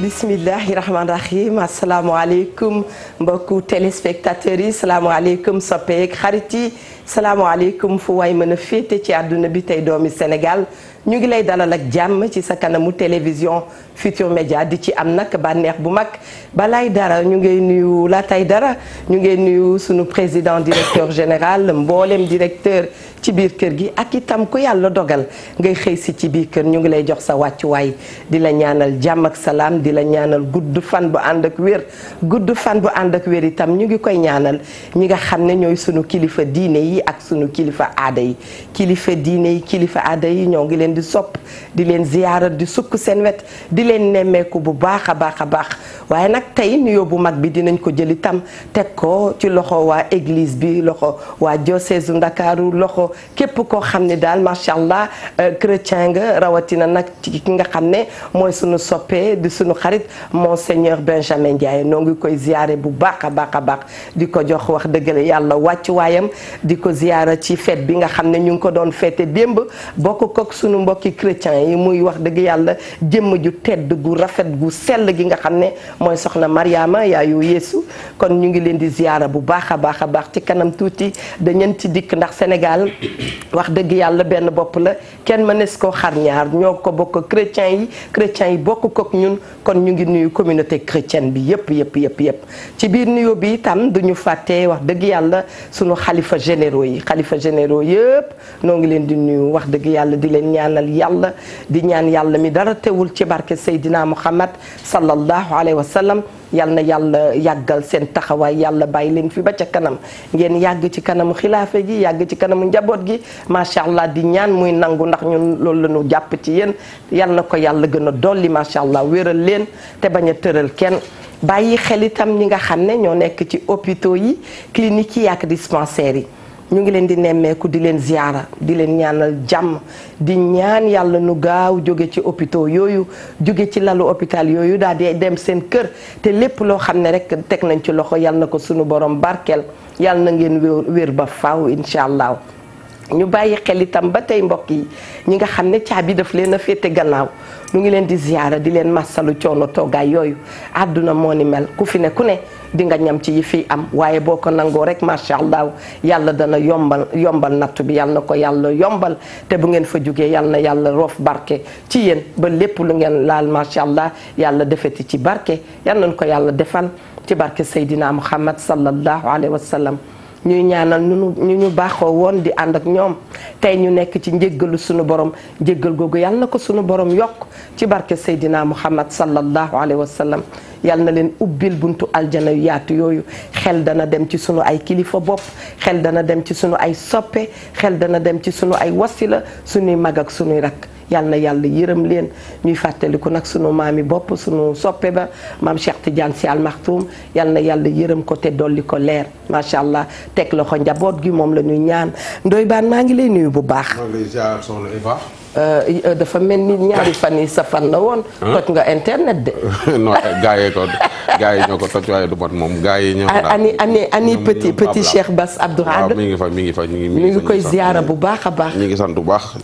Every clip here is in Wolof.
bismillahi rahmaani rahim asalaamaaleykum mbokku téléspectateurs yi salaamaaleykum soppeek xarit yi salaamaaleykum fu waay mën a féete ci àdduna bi tey doomi Sénégal ñu ngi lay dalal ak jàmm ci sa kanamu télévision Futur Média di ci am nag bànneex bu mag balaay dara ñu ngi nuyu laatay dara ñu ngi nuyu sunu président directeur général mboolem directeur ci biir kër gi ak itam ku yàlla dogal ngay xëy si ci biir kër ñu ngi lay jox sa wàccuwaay di la ñaanal jàmm ak salaam di la ñaanal gudd fan bu ànd ak wér gudd fan bu ànd ak wér itam ñu ngi koy ñaanal ñi nga xam ne ñooy sunu kilifa diine yi ak sunu kilifa aada yi kilifa diine yi kilifa aada yi ñoo ngi leen di sopp di leen ziyaara di sukk seen wet di leen nemmeeku bu baax a baax a baax waaye nag tey nuyoo bu mag bi dinañ ko jël itam teg ko ci loxo waa église bi loxo waa diocèse Ndakaaru loxo képp koo xam ne daal macha allah chrétien nga rawatina nag ci ki nga xam ne mooy sunu soppee di sunu xarit monseigneur Benjamin Ndiaye noo ngi koy ziyaare bu baax a baax a baax di ko jox wax dëgg yàlla wàcc waayam di ko ziyaara ci fête bi nga xam ne ñu ngi ko doon fête démb bokk kook sunu mbokki chrétien yi muy wax dëgg yàlla jëmm ju tedd gu rafet gu sell gi nga xam ne mooy soxna Mariama yaayu Yeesu kon ñu ngi leen di ziyaara bu baax a baax a baax ci kanam tuuti dañeen ci dikk ndax Sénégal wax dëgg yàlla benn bopp la kenn mënees koo xar ñaar ñoo ko bokk chrétiens yi bokk kook ñun kon ñu ngi nuyu communauté chrétienne bi yëpp ci biir nuyoo bi itam duñu fàtte wax dëgg yàlla sunu xalifa généraux yëpp noo ngi leen di nuyu wax dëgg yàlla di leen ñaanal yàlla di ñaan yàlla mi dara teewul ci barke Seydina Muhammad sallallahu alayhi wa sallam yal na yàlla yàggal seen taxawaay yàlla bàyyi leen fi ba ca kanam ngeen yàgg ci kanamu xilaafa gi yàgg ci kanamu njaboot gi macha allah di ñaan muy nangu ndax ñun loolu la ñu jàpp ci yéen yal na ko yàlla gën a dolli macha allah wéral leen te bañ a tëral kenn. bàyyi xel itam ñi nga xam ne ñoo nekk ci hôpitaux yi cliniques yi ak dispensaires yi. ñu ngi leen di nemmeeku di leen ziyaara di leen ñaanal jàmm di ñaan yàlla nu gaaw jóge ci hôpitaux yooyu jóge ci lalu hôpital yooyu daal di dem seen kër te lépp loo xam ne rek teg nañ ci loxo yàlla na ko sunu borom barkeel yàlla na ngeen wér ba faaw incha allah. ñu bàyyi xel itam ba tey mbokk yi ñi nga xam ne caabi daf leen a féete gannaaw ñu ngi leen di ziyaara di leen massalu coono toogaay yooyu àdduna moo ni mel ku fi ne ku ne di nga ñam ci yi fii am waaye boo ko nangoo rek macha allah yàlla dana yombal nattu bi yàlla na ko yàlla yombal te bu ngeen fa jógee yàlla na yàlla roof barke ci yéen ba lépp lu ngeen laal macha allah yàlla defeti ci barke yàlla nañ ko yàlla defal ci barke Seydina Muhammad sallallahu alayhi wa sallam. ñuy ñaanal ñu baaxoo woon di ànd ak ñoom tey ñu nekk ci njéggalu sunu borom njéggal googu yàlla na ko sunu borom yokk ci barke Seydina Muhammad sallallahu alayhi wa sallam yàlla na leen ubbil buntu aljana yu yaatu yooyu xel dana dem ci sunu ay kilifa bopp xel dana dem ci sunu ay soppe xel dana dem ci sunu ay wasila sunuy mag ak sunuy rakk yàlla na yàlla yërëm leen ñuy fàttaliku nag sunu maami bopp sunu soppe ba maam Cheikh Tidiane Sy Al Maktoum yàlla na yàlla yërëm ko te dolli ko leer macha allah teg loxo njaboot gi moom la ñuy ñaan Ndoye Bane maa ngi lay nuyu bu baax. maa ngi lay ziar soxna Eva. dafa mel ni ñaari fan yi sa fan la woon. toj nga internet de. non gars yi ñoo ko toj waaye du bot moom gars yi ñoo. ani petit Cheikh Bass Abdou Khadre. mi ngi fa ñu ngi koy ziara bu baax a baax. ñu ngi sant bu baax.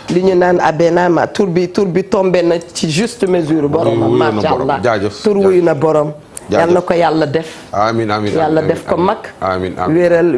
li ñu naan abenama tur bi tombé na ci juste mesure. borom macha allah jaajëf tur wuyu na borom. yal na ko yàlla def. amiin yàlla def ko mag. amiin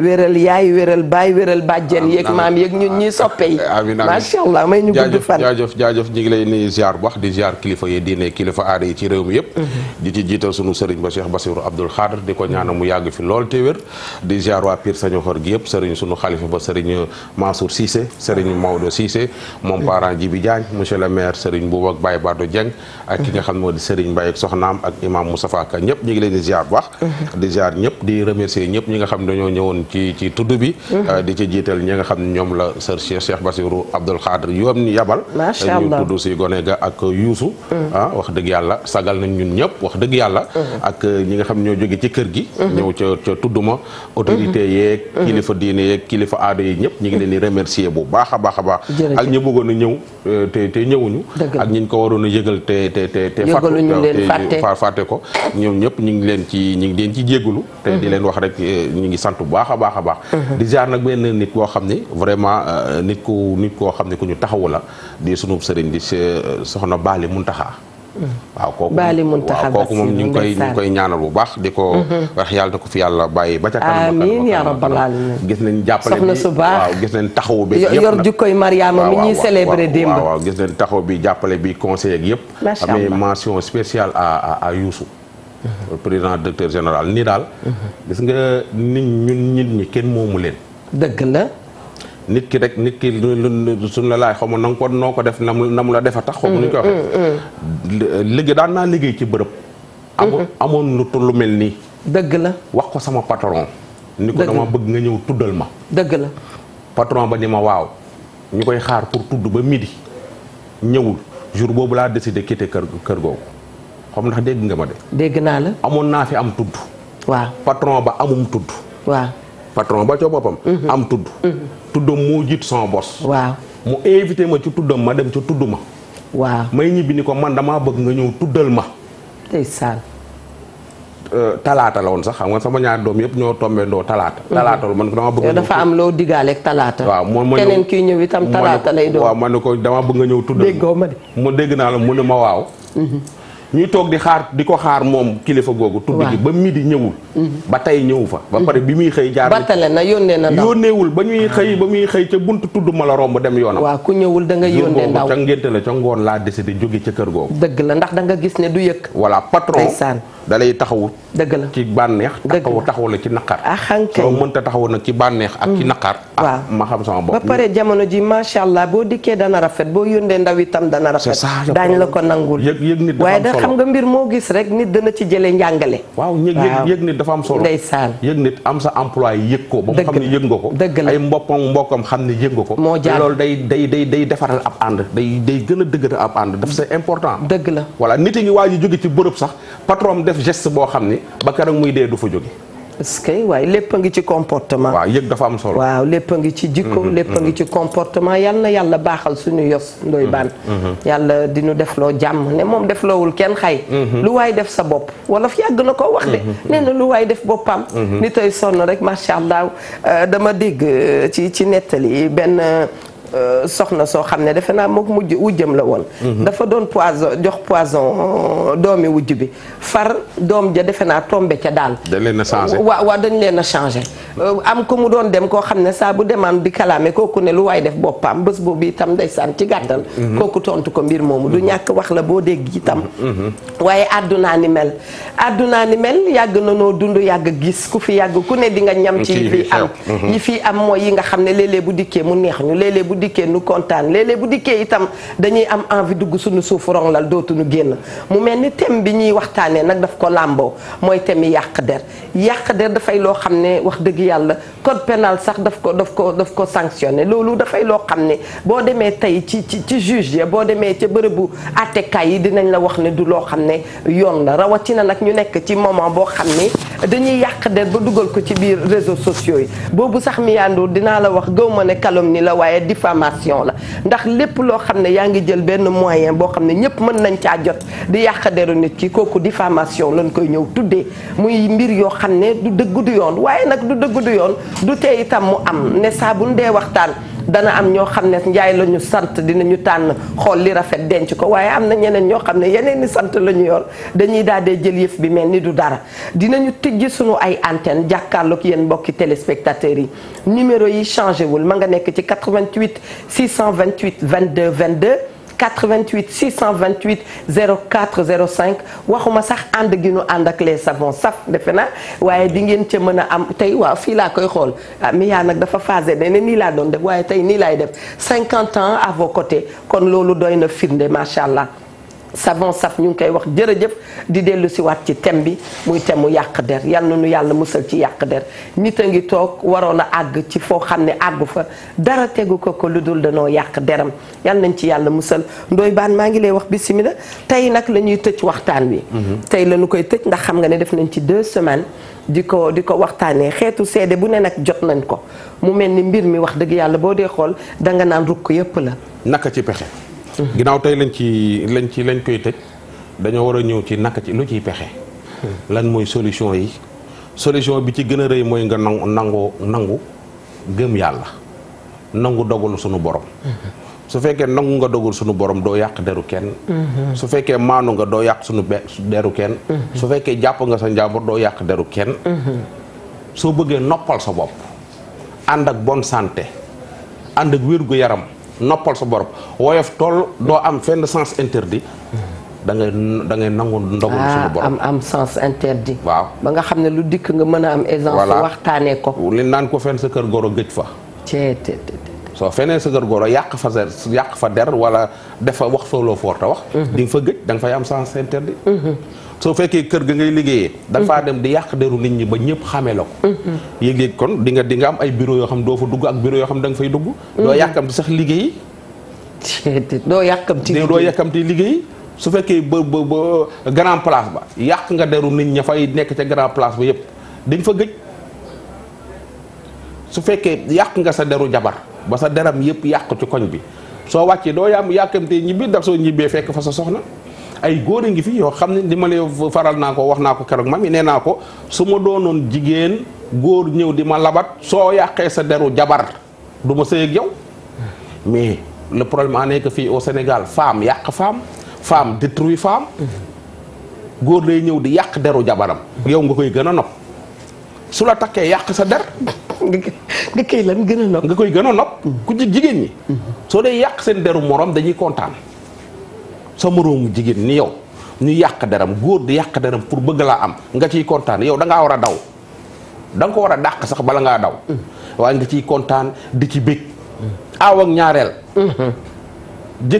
wéral yaay wéral baay wéral bàjjen yeeg maam yeeg ñun ñi soppe yi. macha allah may ñu gudd fan. jaajëf ñu ngi lay nuyu ziar bu wax di ziar kilifa yi diine kilifa aada yi ci réew mi yëpp. di ci jiital sunu sëriñ ba Cheikh Bassirou Abdoul Khadre di ko ñaanal mu yàgg fi lool te wér. di ziar waa Pire Sañoxor gi yëpp sëriñ sunu xalifa ba sëriñ Mansour Cissé sëriñ Maodo Cissé. moom parent Djibi Diagne monsieur le maire sëriñ Boubou ak Baye Bado Dieng. ak ki nga xam ne moo di sëriñ Mbaye ak soxnaam ak imam Moustapha Ka ñëpp ñu ngi leen di ziar bu baax di ziar ñëpp di remercier ñëpp ñi nga xam ne dañoo ñëwoon ci tudd bi di ci jiital ñi nga xam ne ñoom la sër Cheikh Bassirou Abdoul Khadre yoom ni yabal ñu tudd si gone ga ak Youssou wax dëgg yàlla sagal nañ ñun ñëpp wax dëgg yàlla ak ñi nga xam ne ñoo jóge ci kër gi ñëw ca tudduma autorité yeeg kilifa diine yeeg kilifa aada yi ñëpp ñi ngi leen di remercier bu baax a baax a baax ak ñi bëggoon a ñëw te ñëwuñu ak ñi ñu ko waroon a yëgal te fàtte ko ñoom ñëpp ñu ngi leen ci jéggulu te di leen wax rek ñu ngi sant bu baax a baax a baax di ziar nag benn nit boo xam ne vraiment nit koo xam ne ku ñu taxawu la di sunu sëriñ di soxna Baali Muntaxa waaw kooku Baali Muntaxa waaw kooku moom ñu ngi koy ñaanal bu baax di ko wax yàlla na ko fi yàlla bàyyi ba ca kanam amiin yaa rabbal aalamiin gis nañ jàppale soxna su baax waaw gis nañ taxawu bi yëpp yor jukkoy Mariama mi ñuy célébrer démb waaw gis nañ taxaw bi jàppale bi conseil ak yëpp amee mention spéciale à Youssou président directeur général nii daal gis nga nit ñi kenn moomu leen dëgg la nit ki suñ la laaj xaw ma nanga ko noo ko def na mu la defa tax xaw ma nu ñu ko waxee liggéey daan naa liggéey ci bërëb amoon lu mel nii dëgg la wax ko sama patron ni ko dama bëgg nga ñëw tuddal ma dëgg la patron ba ni ma waaw ñu koy xaar pour tudd ba midi ñëwul jour boobu laa décidé quitter kër googu xam ndax dégg nga ma de dégg naa la amoon naa fi am tudd waaw patron ba amum tudd waaw patron ba ca boppam am tudd tuddam moo jiit sama bos waaw mu invité ma ci tuddam ma dem ca tudd ma waaw may ñibbi ni ko man damaa bëgg nga ñëw tuddal ma ndeysaan talaata la woon sax xam nga sama ñaari doom yëpp ñoo tombé ndoo talaata la man ko dama bëgg dafa am loo digaaleeg talaata waaw moom keneen kii ñëw itam talaata lay doon waaw man ne ko dama bëgg nga ñëw tuddal déggoo ma de mu dégg naa la mu ne ma waaw ñuy toog di ko xaar moom kilifa googu tudd gi ba midi ñëwul ba tey ñëwu fa ba pare bi muy xëy jaar battale na yónnee na ndaw yónneewul ba muy xëy ca buntu tudd ma la romb dem yoonam waaw ku ñëwul da nga yónnee ndaw ca ngénte la ca ngoon laa décidé jóge ca kër googu dëgg la ndax da nga gis ne du yëg voilà patron da lay taxawu dëgg la ci bànneex taxawu la ci naqar axankay soo mënta taxawu nag ci bànneex ak ci naqar waaw ma xam sama bopp ba pare jamono ji macha allah boo dikkee dana rafet boo yónnee ndaw itam dana rafet daañ la ko nangul yëg nit waaye da xam nga mbir moo gis rek nit dana ci jëlee njàngale waaw yëg nit dafa am solo ndeysaan yëg nit am sa emploi yëg ko ba mu xam ne yëg nga ko dëgg la ay mbokkam xam ne yëg nga ko moo jaar loolu day defaral ab ànd day gën a dëgëral ab ànd daf c'est important dëgg la voilà nit yi ngi waa ji jóge ci bërëb sax patron def geste boo xam ni ba keroog muy dee du fa jóge est-ce que waaye lépp a ngi ci comportement waaw yëg dafa am solo waaw lépp a ngi ci jikko lépp a ngi ci comportement yal na yàlla baaxal suñu yos ndoy baan yàlla di ñu defloo jàmm ne moom defloowul kenn xay lu waay def sa bopp wala fi yàgg na koo wax de nee na lu waay def boppam ni tey sonn rek macha allah dama dégg ci nettali benn soxna soo xam ne defe naa mook mujj wujjam la woon dafa doon jox poison doomi wujj bi far doom ja defe naa tombé ca daal dañ leen a changé waaw dañ leen a changé am ko mu doon dem koo xam ne saa bu demaan di kalaame kooku ne lu waay def boppam bés boobu itam ndeysaan ci gàttal kooku tontu ko mbir moomu du ñàkk wax la boo dégg itam waaye àddunaa ni mel yàgg na noo dund yàgg gis ku fi yàgg ku ne di nga ñam ci yi fi am mooy yi nga xam ne léeg-léeg bu dikkee mu neex ñu léeg-léeg bu dikkee nu kontaan léeg-léeg bu dikkee itam dañuy am envie dugg suñu suuf ronglal dootuñu génn mu mel ni thème bi ñuy waxtaanee nag daf ko làmboo mooy thème yi yàq der dafay loo xam ne wax dëgg yàlla code pénal sax daf ko sanctionné loolu dafay loo xam ne boo demee tey ci juge ya boo demee ca bërëbu àttekaay yi dinañ la wax ne du loo xam ne yoon la rawatina nag ñu nekk ci moment boo xam ne dañuy yàq der ba dugal ko ci biir réseaux sociaux yi boobu sax mi yandoor dinaa la wax gëw ma ne calomnie la waaye diffamation la ndax lépp loo xam ne yaa ngi jël benn moyen boo xam ne ñëpp mën nañ caa jot di yàq deru nit ki kooku diffamation lañ koy ñëw tuddee muy mbir yoo xam ne du dëgg du yoon waaye nag du dëgg du yoon du tee itam mu am ne saa bu ndee waxtaan dana am ñoo xam ne njaay la ñu sant dinañu tànn xool li rafet denc ko waaye am na ñeneen ñoo xam ne yeneen ni sant la ñu yor dañuy daal dee jël yëf bi mel ni du dara dinañu tijji sunu ay antenne jàkkaarloog yéen mbokki téléspectateurs yi numéro yi changé wul ma nga nekk ci 88 628 22 22 88 628 04 05 waxuma sax ànd gi nu ànd ak les savons saf defe na waaye di ngeen ca mën a am tey waaw fii laa koy xool mi yaa nag dafa phasé ne nii laa doon def waaye tey nii laay def 50 ans à vos côtés kon loolu doy na firnde macha allah. savon saf ñu ngi koy wax jërëjëf di dellu si waat ci thème bi muy thème mu yàq der yal na nu yàlla musal ci yàq der nit a ngi toog waroon a àgg ci foo xam ne àggu fa dara tegu ko lu dul danoo yàq deram yal nañ ci yàlla musal ndoy baan maa ngi lay wax bismillah tey nag la ñuy tëj waxtaan wi tey la ñu koy tëj ndax xam nga ne def nañ ci 2 semaines di ko waxtaanee xeetu seede bu ne nag jot nañ ko mu mel ni mbir mi wax dëgg yàlla boo dee xool danga naan rukk yëpp la naka ci pexe ginnaaw tey lañ koy tëj dañoo war a ñëw ci naka ci lu ciy pexe lan mooy solution yi solution bi ci gën a rëy mooy nga nangu gëm yàlla nangu dogalu sunu borom su fekkee nangu nga dogal suñu borom doo yàq deru kenn. su fekkee maanu nga doo yàq suñu deru kenn. su fekkee jàpp nga sa njaboot doo yàq deru kenn. soo bëggee noppal sa bopp ànd ak bonne santé ànd ak wér gu yaram noppal sa borom woyof toll doo am fenn sens interdit. da ngay nangu ndogal suñu borom am sens interdit. waaw ba nga xam ne lu dikk nga mën a am aisance. waxtaanee ko. li naan ko fenn sa kër goro gëj fa. soo feneen sa kër goro yàq fa der wala defa wax fa loo foor te wax. di nga fa gëj da nga fay am sens interdit. soo fekkee kër ga ngay liggéeyee. da nga faa dem di yàq deru nit ñi ba ñëpp xamee la ko. yéeg kon di nga am ay bureau yoo xam doo fa dugg ak bureau yoo xam da nga fay dugg. doo yàkkamti sax liggéeyi. doo yàkkamti liggéeyi. su fekkee ba grand place ba yàq nga deru nit ña fay nekk ca grand place ba yëpp di nga fa gëj. su fekkee yàq nga sa deru jabar ba sa deram yëpp yàq ci koñ bi soo wàccee doo yàkkamtee ñibbi ndax soo ñibbee fekk fa sa soxna. ay góor a ngi fi yoo xam ne di ma lay faral naa ko wax naa ko keroog mami nee naa ko su ma doonoon jigéen góor ñëw di ma labat soo yàqee sa deru jabar du ma sëy ak yow. mais le problème en est que fii au Sénégal femme yàq femme détruit femme. góor lay ñëw di yàq deru jabaram. yow nga koy gën a nopp su la takkee yàq sa der. nga koy lan gën a nopp. nga koy gën a nopp. ku ci jigéen ñi. soo dee yàq seen deru morom dañuy kontaan. sa moroomu jigéen ni yow ñu yàq deram góor di yàq deram pour bëgg laa am nga ciy kontaan yow da ngaa war a daw da nga ko war a dàq sax bala ngaa daw. waaye nga ciy kontaan di ci bég. aaw ak ñaareel.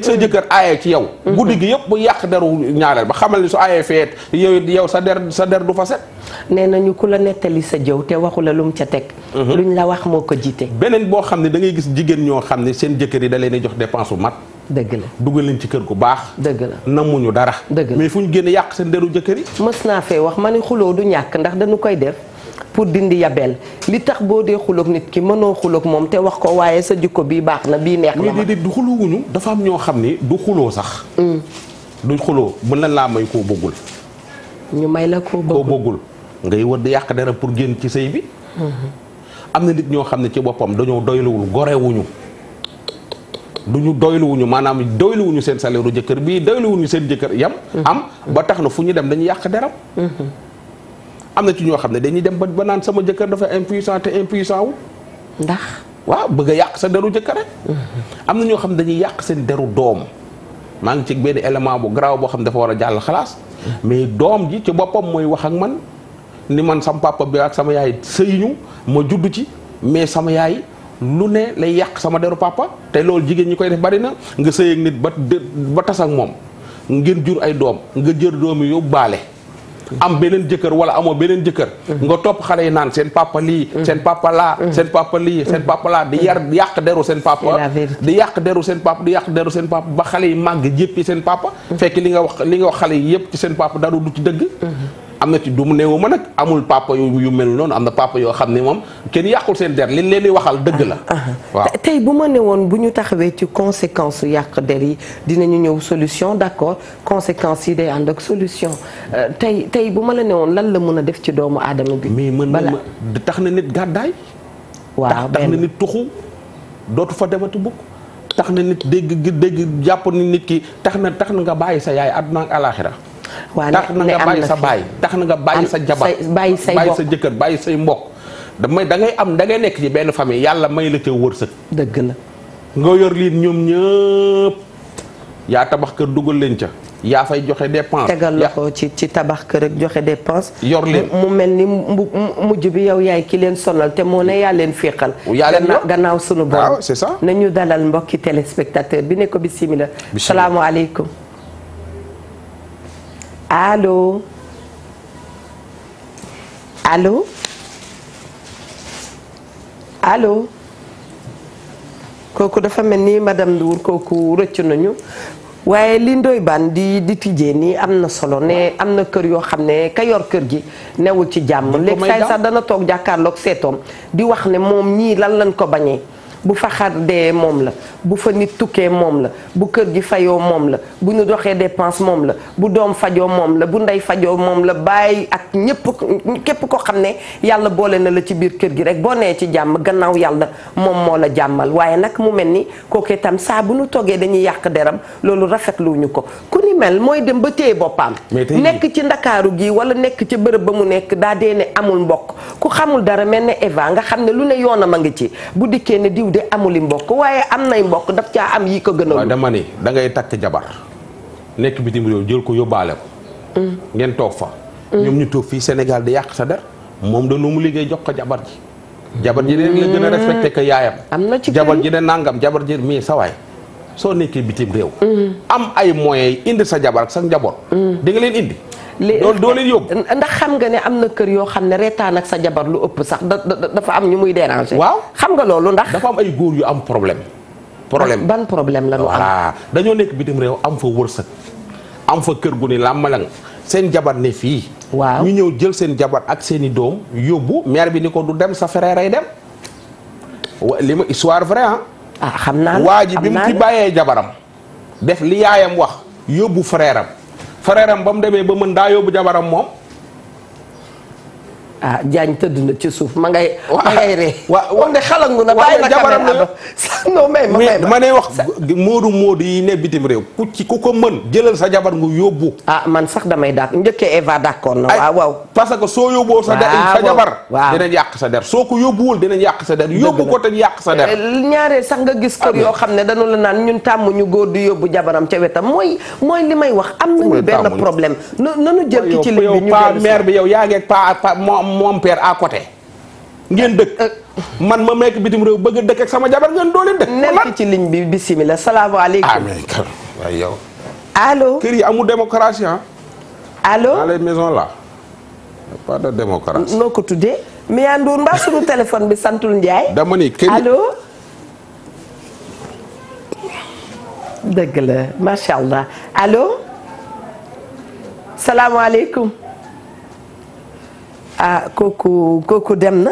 sa jëkkër aaye ci yow. guddi gi yëpp bu yàq deru ñaareel ba xamal ni su aayee feet yow sa der du fa set. nee nañu ku la nettali sa jëw te waxu la lu mu ca teg. luñ la wax moo ko jiite. beneen boo xam ne da ngay gis jigéen ñoo xam ne seen jëkkër yi da leen jox dépense bu mat. dëgg la dugal leen ci kër gu baax. dëgg la namuñu dara. dëgg la mais fu ñu génne yàq seen deru jëkkër yi. mës naa fee wax ma ni xuloo du ñàkk ndax dañu koy def pour dindi yabel li tax boo dee xuloog nit ki mënoo xuloog moom te wax ko waaye sa jikko bii baax na bii neex na ma. du xulóowuñu dafa am ñoo xam ni du xuloo sax. du xuloo mën nañ laa may koo bëggul. ñu may la koo bëggul ngay wër di yàq dara pour génn ci sëy bi. am na nit ñoo xam ne ci boppam dañoo doyluwul gorewuñu. duñu doyluwuñu maanaam doyluwuñu seen salaire u jëkkër bii doyluwuñu seen jëkkër yam. am ba tax na fu ñu dem dañuy yàq deram. am na ci ñoo xam ne dañuy dem ba naan sama jëkkër dafa impuissant te impuissant wu. ndax waaw bëgg a yàq sa deru jëkkër rek. am na ñoo xam ne dañuy yàq seen deru doom. maa ngi ci benn élément bu garaaw boo xam ne dafa war a jàll xalaas. mais doom ji ci boppam mooy wax ak man ni man sama papa bi ak sama yaay sëyiñu ma judd ci mais sama yaay lu ne lay yàq sama deru papa te loolu jigéen ñi koy def bari na nga sëy ak nit ba tas ak moom ngeen jur ay doom nga jër doom yi yóbbaale. am beneen jëkkër wala amoo beneen jëkkër. nga topp xale yi naan seen papa lii. seen papa laa. seen papa lii seen papa laa di yàq deru seen papa. di yàq deru seen papa di yàq deru seen papa ba xale yi màgg jéppi seen papa. fekk li nga wax xale yi yëpp ci seen papa dara du ci dëgg. am na ci du mu néew ma nag amul papa yu mel noonu am na papa yoo xam ne moom kenn yàqul seen der liñ leen di waxal dëgg la. waaw tey bu ma ne woon bu ñu taxawee ci conséquence yàq der yi dinañu ñëw solution d'accord conséquences yi day ànd ak solution tey bu ma la ne woon lan la mën a def ci doomu aadama bi. mais mën na tax na nit gàddaay. waaw tax na nit tuxu dootu fa demati bukk tax na nit dégg jàpp ni nit ki tax na nga bàyyi sa yaay àdduna ak alaaxira tax na nga bàyyi sa baay tax na nga bàyyi sa jabar bàyyi sa jëkkër bàyyi say mbokk da ngay nekk ci benn famille yàlla may la ca wërsëg. dëgg la nga yor lii ñoom ñëpp yaa tabax kër dugal leen ca yaa fay joxe dépense tegal la ko ci tabax kër ak joxe dépense yor leen mu mel ni mujj bi yow yaay ki leen sonal te moo ne yaa leen féexal gannaaw sunu borom c'est ça nañu dalal mbokki téléspectateur bi ne ko bismillah salaamaaleykum allo allo allo kooku dafa mel ni madame Ndour kooku rëcc nañu waaye li Ndoye Bane di tijjee nii am na solo ne am na kër yoo xam ne ka yor kër gi newul ci jàmm léegi saay sax dana toog jàkkaarloog seetoom di wax ne moom ñii lan lañ ko bañee bu fa xar dee moom la bu fa nit tukkee moom la bu kër gi fayoo moom la bu ñu doxee dépense moom la bu doom fajoo moom la bu ndey fajoo moom la bàyyi ak ñépp képp ko xam ne yàlla boole na la ci biir kër gi rek boo nee ci jàmm gannaaw yàlla moom moo la jàmmal waaye nag mu mel ni kooku itam saa bu ñu toggee dañuy yàq deram loolu rafetluwuñu ko ku ni mel mooy dem ba téye boppam nekk ci ndakaaru gi wala nekk ci bërëb ba mu nekk daa dee ne amul mbokk ku xamul dara mel ne Eva nga xam ne lu ne yoonam a ngi ci bu dikkee ne diw de amuli mbokk waaye am nay mbokk daf caa am yi ko gën a waaw dama ni da ngay takk jabar nekk bitim réew jël ko yóbbaale ko ngeen toog fa ñoom ñu toog fii Sénégal di yàq sa der moom da lu mu liggéey jox ko jabar ji jabar ji de la gën a respecté que yaayam am na ci jabar ji de nangam jabar ji mais sa waay soo nekkee bitim réew am ay moyens yi indi sa jabar ak sa njaboot di nga leen indi doo leen yóbbu ndax xam nga ne am na kër yoo xam ne reetaan ak sa jabar lu ëpp sax dafa am ñu muy déranger waaw xam nga loolu ndax dafa am ay góor yu am problème ban problème la ñu am voilà dañoo nekk bitim réew am fa wërsëg am fa kër gu ni làmmalang seen jabar ne fii waaw ñu ñëw jël seen jabar ak seeni doom yóbbu mère bi ni ko du dem sa frère ay dem li ma histoire vrai xam naa waa ji bi mu ci bàyyee jabaram def li yaayam wax yóbbu frère am ba mu demee ba mën daa yóbbu jabaram moom Diagne tëdd na ci suuf ma ngay ree waaw de xalangu na bàyyi na jabaram la non ma ne wax moodu yi ne bitim réew ku ko mën jëlal sa jabar nga yóbbu man sax damay njëkkee Eva d'accord na waaw parce que soo yóbboo sa jabar dinañ yàq sa der soo ko yóbbuwul dinañ yàq sa der yóbbu ko te yàq sa der ñaaree sax nga gis kër yoo xam ne dañu la naan ñun tàmm ñu góor di yóbbu jabaram ca wetam mooy li may wax am nañu benn problème nanu jël ki ci ligne bi ñu pa mère bi yow yaa ngeeg pa moom père à côté ngeen dëkk man ma nekk bitim réew bëgg a dëkk ak sama jabar ngeen doo leen dëkk nekk ci ligne bi bismillah salaamaaleykum waaye yow allo kër yi amul démocratie allo dans les maisons là pas de démocratie noo ko tuddee Miya Ndour mbaa sunu téléphone bi santul Ndiaye dama ni kër yi allo dëgg la macha allah allo salaamaaleykum kooku dem na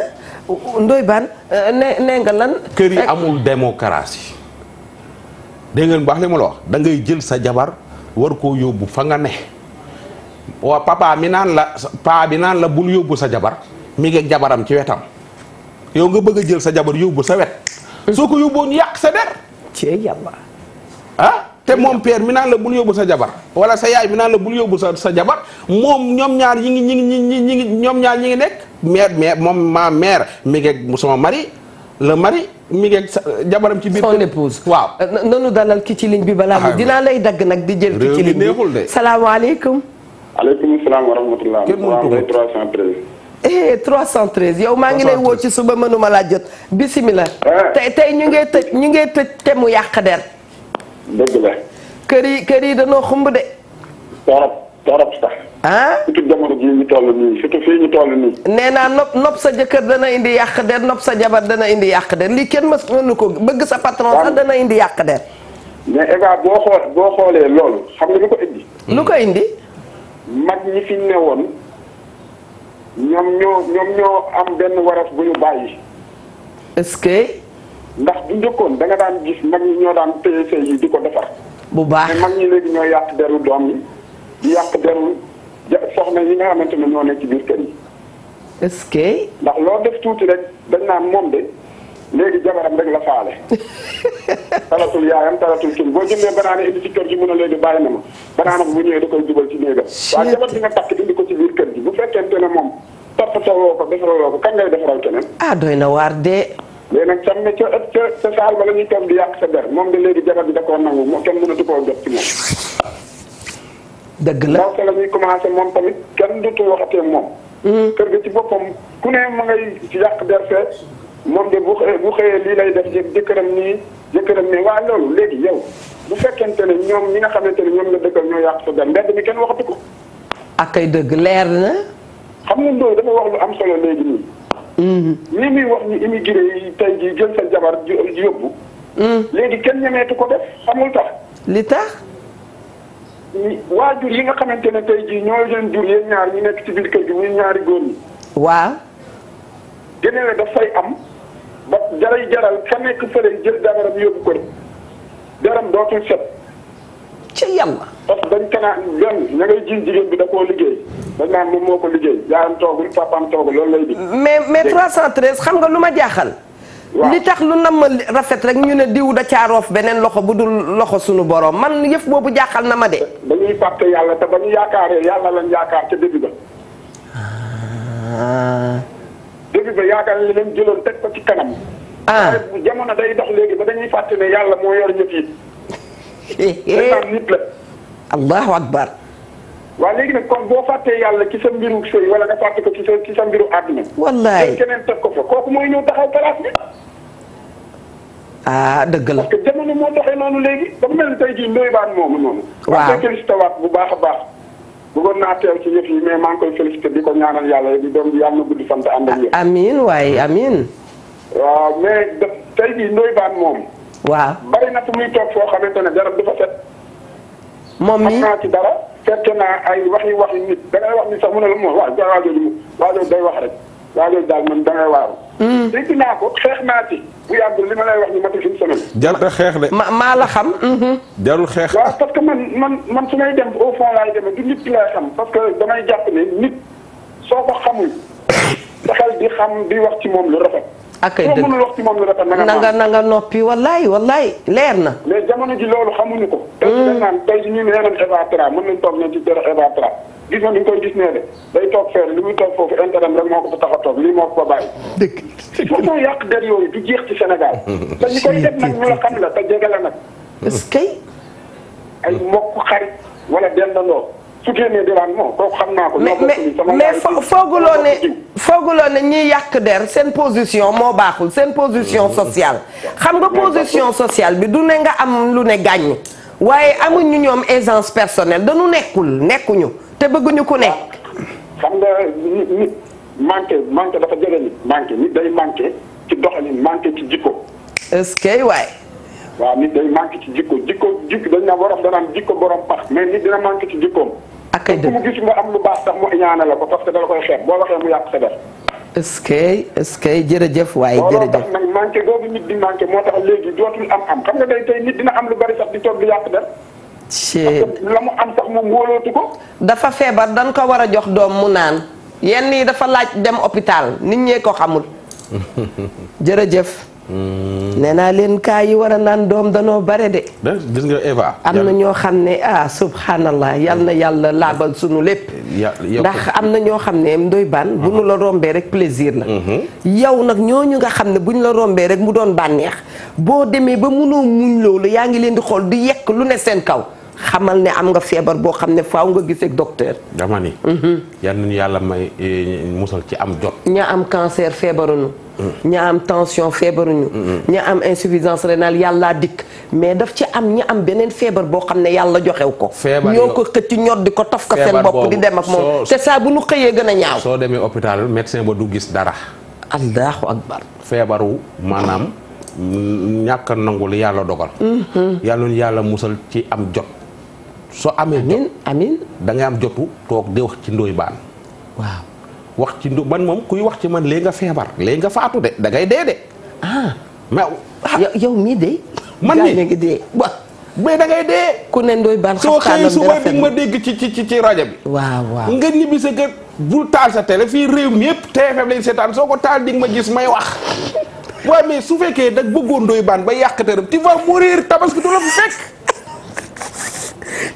Ndoye Bane nee nga lan. kër yi amul démocratie dégg ngeen baax li ma la wax da ngay jël sa jabar war koo yóbbu fa nga ne waa papa mi naan la bul yóbbu sa jabar mi ngi jabaram ci wetam yow nga bëgg a jël sa jabar yóbbu sa wet. soo ko yóbboo ñu yàq sa der. ci yàlla. te moom père mi naan la bul yóbbu sa jabar wala sa yaay mi naan la bul yóbbu sa jabar moom ñoom ñaar ñi ngi nekk mère mère mi ngi sama mari le mari mi ngi jabaram ci biir son épouse waaw nanu dalal ki ci ligne bi balaa mu dinaa lay dagg nag di jël ki ci ligne bi neexul de salaamaaleykum salaam wa rahmatullah kenn mënu ko 313 313 yow maa ngi lay woo ci suba mënuma laa jot bismillah tey ñu ngee tëj te mu yàq der dëgg la. kër yi danoo xumb de. torop sax. surtout jamono jii ñu toll nii surtout fii ñu toll nii. nee naa nopp sa jëkkër dana indi yàq der nopp sa jabar dana indi yàq der lii kenn mënu ko bëgg sa patron sax dana indi yàq der. mais Eva boo xoolee loolu xam nga lu ko indi. lu ko indi. mag ñi fi newoon ñoom ñoo am benn waras bu ñu bàyyi. est-ce que. ndax bu njëkkoon da nga daan gis mag ñi ñoo daan téye sëy yi di ko defar. bu baax mais mag ñi léegi ñoo yàq deru doom yi di yàq deru soxna yi nga xamante ne ñoo nekk ci biir kër yi. est-ce que. ndax loo def tuuti rek dañ naan moom de léegi jabaram rek la faale. talatul yaayam talatul kii boo jëndee banaana indi ci kër gi mun a léegi bàyyi na ma banaana bu ñëwee da koy jubal ci néegam. waaye jabar bi nga takk indi ko ci biir kër gi bu fekkente ne moom toppatoo ko defaraloo ko kan ngay defaral keneen. doy na waar de. léegi nag sam ne ca saal ba la ñuy toog di yàq sa der moom de léegi jabar bi da koo nangu moo kenn mënatu koo jot ci moom. dëgg la ndaw sa la ñuy commencé moom tamit kenn dutu waxatee moom. kër ga ci boppam ku ne ma ngay ci yàq der fee moom de bu xëyee lii lay def jëkkëram nii waaye loolu léegi yow bu fekkente ne ñoom ñi nga xamante ne ñoom la dëkkal ñoo yàq sa der mbedd mi kenn waxatu ko. ak ay dëgg leer na. xam nga Ndoye dafa wax lu am solo léegi nii. li muy wax ni immigré yi tey jii jël sa jabar yóbbu. léegi kenn ñemeetu ko def xamul tax. li tax. waajur yi nga xamante ne tey jii ñoo leen jur yéen ñaar ñi nekk ci biir kër gi muy ñaari góor ñi. waaw. gënale dafay am ba jaral ka nekk fële jël jabaram yóbbu ko deram dootul set. ci yàlla. parce que dañ ko naan benn ña ngay jiin jigéen bi da koo liggéey dañ naan moom moo ko liggéey yaayam toogul papaam toogul loolu lay di. mais 313 xam nga lu ma jaaxal. waaw li tax lu nam ma rafet rek ñu ne diw da caaroof beneen loxo bu dul loxo sunu borom man yëf boobu jaaxal na ma de. dañuy fàtte yàlla te ba ñu yaakaaree yàlla lañ yaakaar ca début ba. début ba yaakaar li leen jëloon teg ko ci kanam. bu jamono day dox léegi ba dañuy fàtte ne yàlla moo yor ñëpp yi. dañ naan nit la. allahu akbar. waaw léegi nag kon boo fàttee yàlla ci sa mbiru sëy wala nga fàtte ko ci sa mbiru àdduna. wallaay keneen teg ko fa kooku mooy ñëw taxaw place bi. dëgg la. parce que jamono moo doxee noonu léegi dafa mel ni tey jii Ndoye Bane moomu noonu. waaw maa ngi koy félicité waat bu baax a baax. bëggoon naa teew ci yëf yi mais maa ngi koy félicité di ko ñaanal yàlla di doom yàlla na guddi sant ànd ak yéen. amiin waaye amiin. waaw mais tey jii Ndoye Bane moomu. waaw bari na fu muy toog foo xamante ne jarab du fa set. moom mi xam naa ci dara fekk naa ay waxi nit da ngay wax ni sax mu ne la moom waajooju day wax rek waajooju daal man da ngay waaru. dégg naa ko xeex naa ci bu yàggul li ma lay wax ni matu fi mu semaine. jarul xeex de. maa la xam. jarul xeex. waaw parce que man su may dem au fond laay demee du nit ki lay xam parce que damay jàpp ne nit soo ko xamul saxal di xam di wax ci moom lu rafet. ak ay dëgg soo mënul wax ci moom lu rafet na nga noppi wallaay leer na. mais jamono ji loolu xamuñu ko. tey jii dañ naan tey jii ñu ne yeneen Eva Tra mën nañ toog ne ci dara Eva Tra gis nga ni ñu koy gis nee de day toog feere li muy toog foofu intérêt rek moo ko fa tax a toog lii moo ko fa bàyyi. dëgg façon yàq der yooyu du jeex ci Sénégal. te ñi koy def nag ñu la xam la te jege la nag. est-ce que. ay mbokk xarit wala dendandoo su génnee di laan moom kooku xam naa ko. mais fooguloo ne ñiy yàq der seen position moo baaxul seen position sociale. xam nga position sociale bi du ne nga am lu ne gàññ waaye amuñu ñoom aisance personnelle dañu nekkuñu te bëgguñu ku nekk. xam nga nit manqué dafa jege nit day manqué ci doxalin manqué ci jikko. est-ce que waay. waaw nit day manqué ci jikko dañ na borom danaan jikko borom pax mais nit dina manqué ci jikkoom. ak ay dëgg mu gis nga am lu baax sax mu ñaanal la ko parce que dala koy xeeb boo waxee mu yàq sa def. est-ce que jërëjëf waaye jërëjëf. looloo tax nag manqué googu nit di manqué moo tax léegi dootul am xam nga day tey nit dina am lu bari sax di toog di yàq def. parce que la mu am sax moom wóolootu ko. dafa feebar dañ ko war a jox doom mu naan yenn yi dafa laaj dem hôpital nit ñee ko xamul. jërëjëf. nee naa leen kaa yi war a naan doom danoo bare de. gis nga Eva. am na ñoo xam ne subhanallah yal na yàlla laabal sunu lépp. ndax am na ñoo xam ne Ndoye Bane bu nu la rombee rek plaisir la. yow nag ñooñu nga xam ne bu ñu la rombee rek mu doon bànneex boo demee ba munoo muñ loolu yaa ngi leen di xool di yekk lu ne seen kaw. xamal ne am nga feebar boo xam ne faaw nga gisee ak docteur. dama ni. yal nañu yàlla may musal ci am jot. ña am cancer feebaruñu. ña am tension feebaruñu. ña am insuffisance rénale yàllaa dikk mais daf ci am ña am beneen feebar boo xam ne yàlla joxew ko. feebar ñoo ko xëcc ñor di ko tof ko seen bopp di dem ak moom te saa bu nu xëyee gën a ñaaw. soo demee hôpital médecin ba du gis dara. allahu akbar. feebaru maanaam ñàkk a nangu li yàlla dogal. yàlla nañu yàlla musal ci am jot. soo amee jot amiin da ngay am jotu toog di wax ci Ndoye Bane. waaw wax ci man moom kuy wax ci man léegi nga feebar léegi nga faatu de da ngay dee de. mais yow mii de. man mii ngi dee. mais da ngay dee. ku ne Ndoye Bane soo xëyee suba di ma dégg ci rajo bi. waaw nga ñibbi sa kër bul taal sa télé fii réew mi yëpp TFM lañ seetaan soo ko taal di nga ma gis may wax. waaye mais su fekkee da bëggoon Ndoye Bane ba yàq tëram tu vas mourir tabaski du la fi fekk.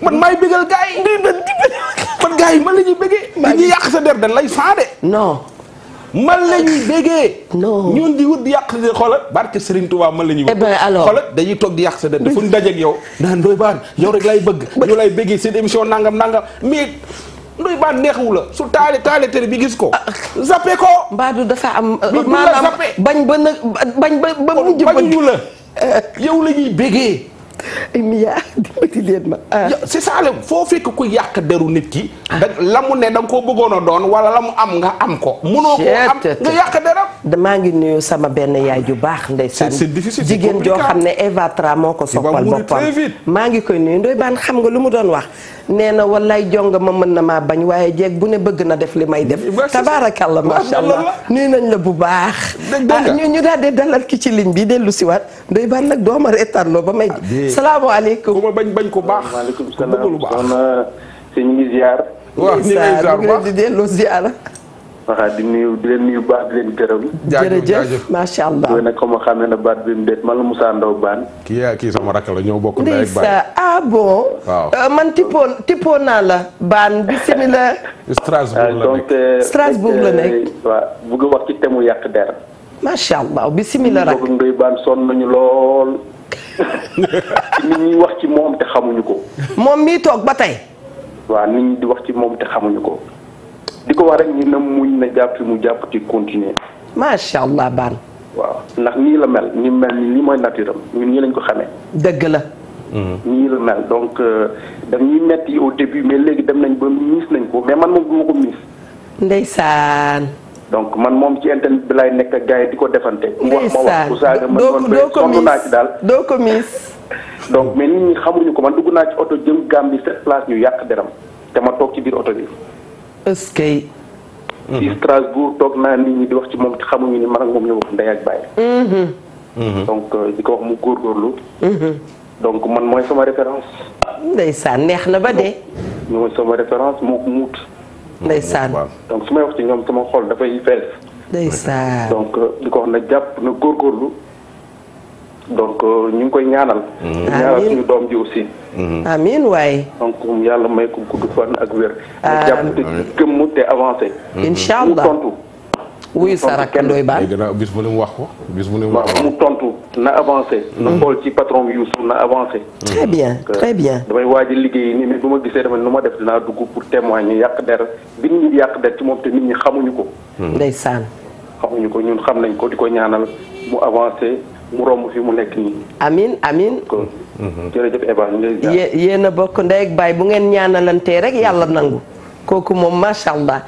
man maay bëggal gars yi man gars yi man la ñuy bëggee. dañuy yàq sa der dañ lay faade. non. man la ñuy bëggee. non ñun di wut di yàq sa der xoolal barke Serigne Touba man la ñuy. eh bien alors xoolal dañuy toog di yàq sa der dafa ñu dajeeg yow. naan Ndoye Bane yow rek lay bëgg. ñu lay bëggee seen émission nangam mais Ndoye Bane neexu la su taale télé bi gis ko. zappé ko. Mbadou dafa am. maanaam bañ ba mujj bañuñu la yow la ñuy bëggee. Mia dimbali leen ma. c'est ça la foo fekk ku yàq deru nit ki. la mu ne da nga koo bëggoon a doon wala la mu am nga am ko. mënoo koo am nga yàq deram. maa ngi nuyu sama benn yaay ju baax ndeysaan. c'est difficile, jigéen joo xam ne Eva Tra moo ko soppal boppam. maa ngi koy nuyu Ndoye Bane xam nga lu mu doon wax. nee na wallaay jonga ma mën na maa bañ waaye jeeg bu ne bëgg na def li may def. tabaarakalla macha allah nuyu nañ la bu baax. ñu daal di dalal ki ci ligne bi dellu si waat Ndoye Bane nag dooma reetaan loo ba may. salaamaaleykum. ku ma bañ ko baax. maaleykum salaam soxna si ñu ngi ziar. waaw ñu ngi ziar bu baax di dellu ziar. waaw di leen nuyu baax di leen gërëm. jërëjëf macha allah. loolu nag comme xam na baat bi mu déet man la Moussa Ndaw Bane. kii sama rakk la ñoo bokk ndey ak baay. ah bon. waaw man tippoo naa la. Bane bisimilah. Strasbourg la nekk. waaw bëgg a wax ci thème mu yàq der. macha allah bisimilah rak. Ndoye Bane sonn nañu lool. nit ñi wax ci moom te xamuñu ko. moom mii toog ba tey. waaw nit ñi di wax ci moom te xamuñu ko. di ko wax rek ñu ne muñ na jàpp mu jàpp ci continuer. macha allah Bane. waaw ndax nii la mel ni mel ni lii mooy nature am ñun nii lañ ko xamee. dëgg la. nii la mel donc dañuy metti au début mais léegi dem nañ ba miis nañ ko mais man moom du ma ko miis. ndeysaan. donc man moom ci internet bi laay nekk ak gars yi di ko defante. mu wax ma wax ku saaga ma doo ko sonn naa ci daal. doo ko miis. donc mais nit ñi xamuñu ko man dugg naa ci oto jëm Gambie cette place ñu yàq deram te ma toog ci biir oto bi. est-ce que. ci Strasbourg toog naa nit ñi di wax ci moom te xamuñu ni man ak moom ñoo bokk ndey ak baay. donc di ko wax mu góorgóorlu. donc man mooy sama référence. ndeysaan neex na ba dee. mooy sama référence moo ko muut. ndeysaan. donc su may wax ci ñoom sama xol dafay fees. ndeysaan. donc di ko wax na jàpp na góorgóorlu. donc ñu ngi koy ñaanal. ñaanal suñu doom ji aussi. amiin waaye. donc yàlla may ko gudd fan ak wér. amiin jàpp te gëmm te avancé. incha allah mu tontu. wuyu sa rakk Ndoye Bane. bis bu ne mu wax ko bis bu ne mu wax mu tontu na avancé. na xool ci patron bi Youssou na avancé. très bien très bien. damay waaj a liggéey nii mais bu ma gisee dama nu ma def dinaa dugg pour témoigner yàq der bi nit ñi yàq der ci moom te nit ñi xamuñu ko. ndeysaan. xamuñu ko ñun xam nañ ko di ko ñaanal mu avancé. mu romb fi mu nekk nii. amiin amiin. jërëjëf Eva ñu ngi lay ziar. yéen a bokk ndey ak baay bu ngeen ñaanalantee rek yàlla nangu. kooku moom macha allah.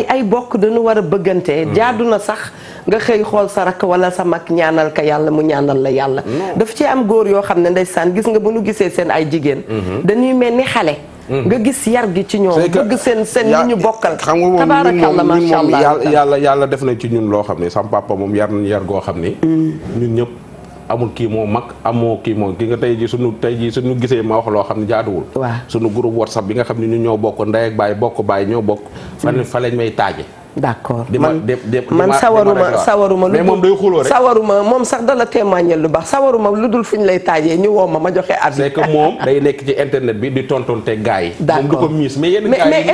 ay bokk dañu war a bëggante. jaadu na sax nga xëy xool sa rakk wala sa mag ñaanal ka yàlla mu ñaanal la yàlla. daf ci am góor yoo xam ne ndeysaan gis nga bu nu gisee seen ay jigéen. dañuy mel ni xale. nga gis yar gi ci ñoom. bëgg seen li ñu bokkal. xam nga moom tabaarakalla macha allah yàlla def na ci ñun loo xam ne sam papa moom yar nañu yar goo xam ni. ñun ñëpp amul kii moo mag amoo kii moo ki nga tey jii suñu gisee ma wax loo xam ne jaaduwul. waaw suñu groupe WhatsApp bi nga xam ne ñun ñoo bokk ndey ak baay ñoo bokk. fa lañ may taaje. d'accord man sawaruma mais moom day xuloo rek sawaruma moom sax dala témoigner lu baax sawaruma lu dul fu ñu lay taajee ñu woo ma joxe avis. c'est que moom day nekk ci internet bi di tontonte gars yi. d'accord moom du ko miis mais yenn gars yi mais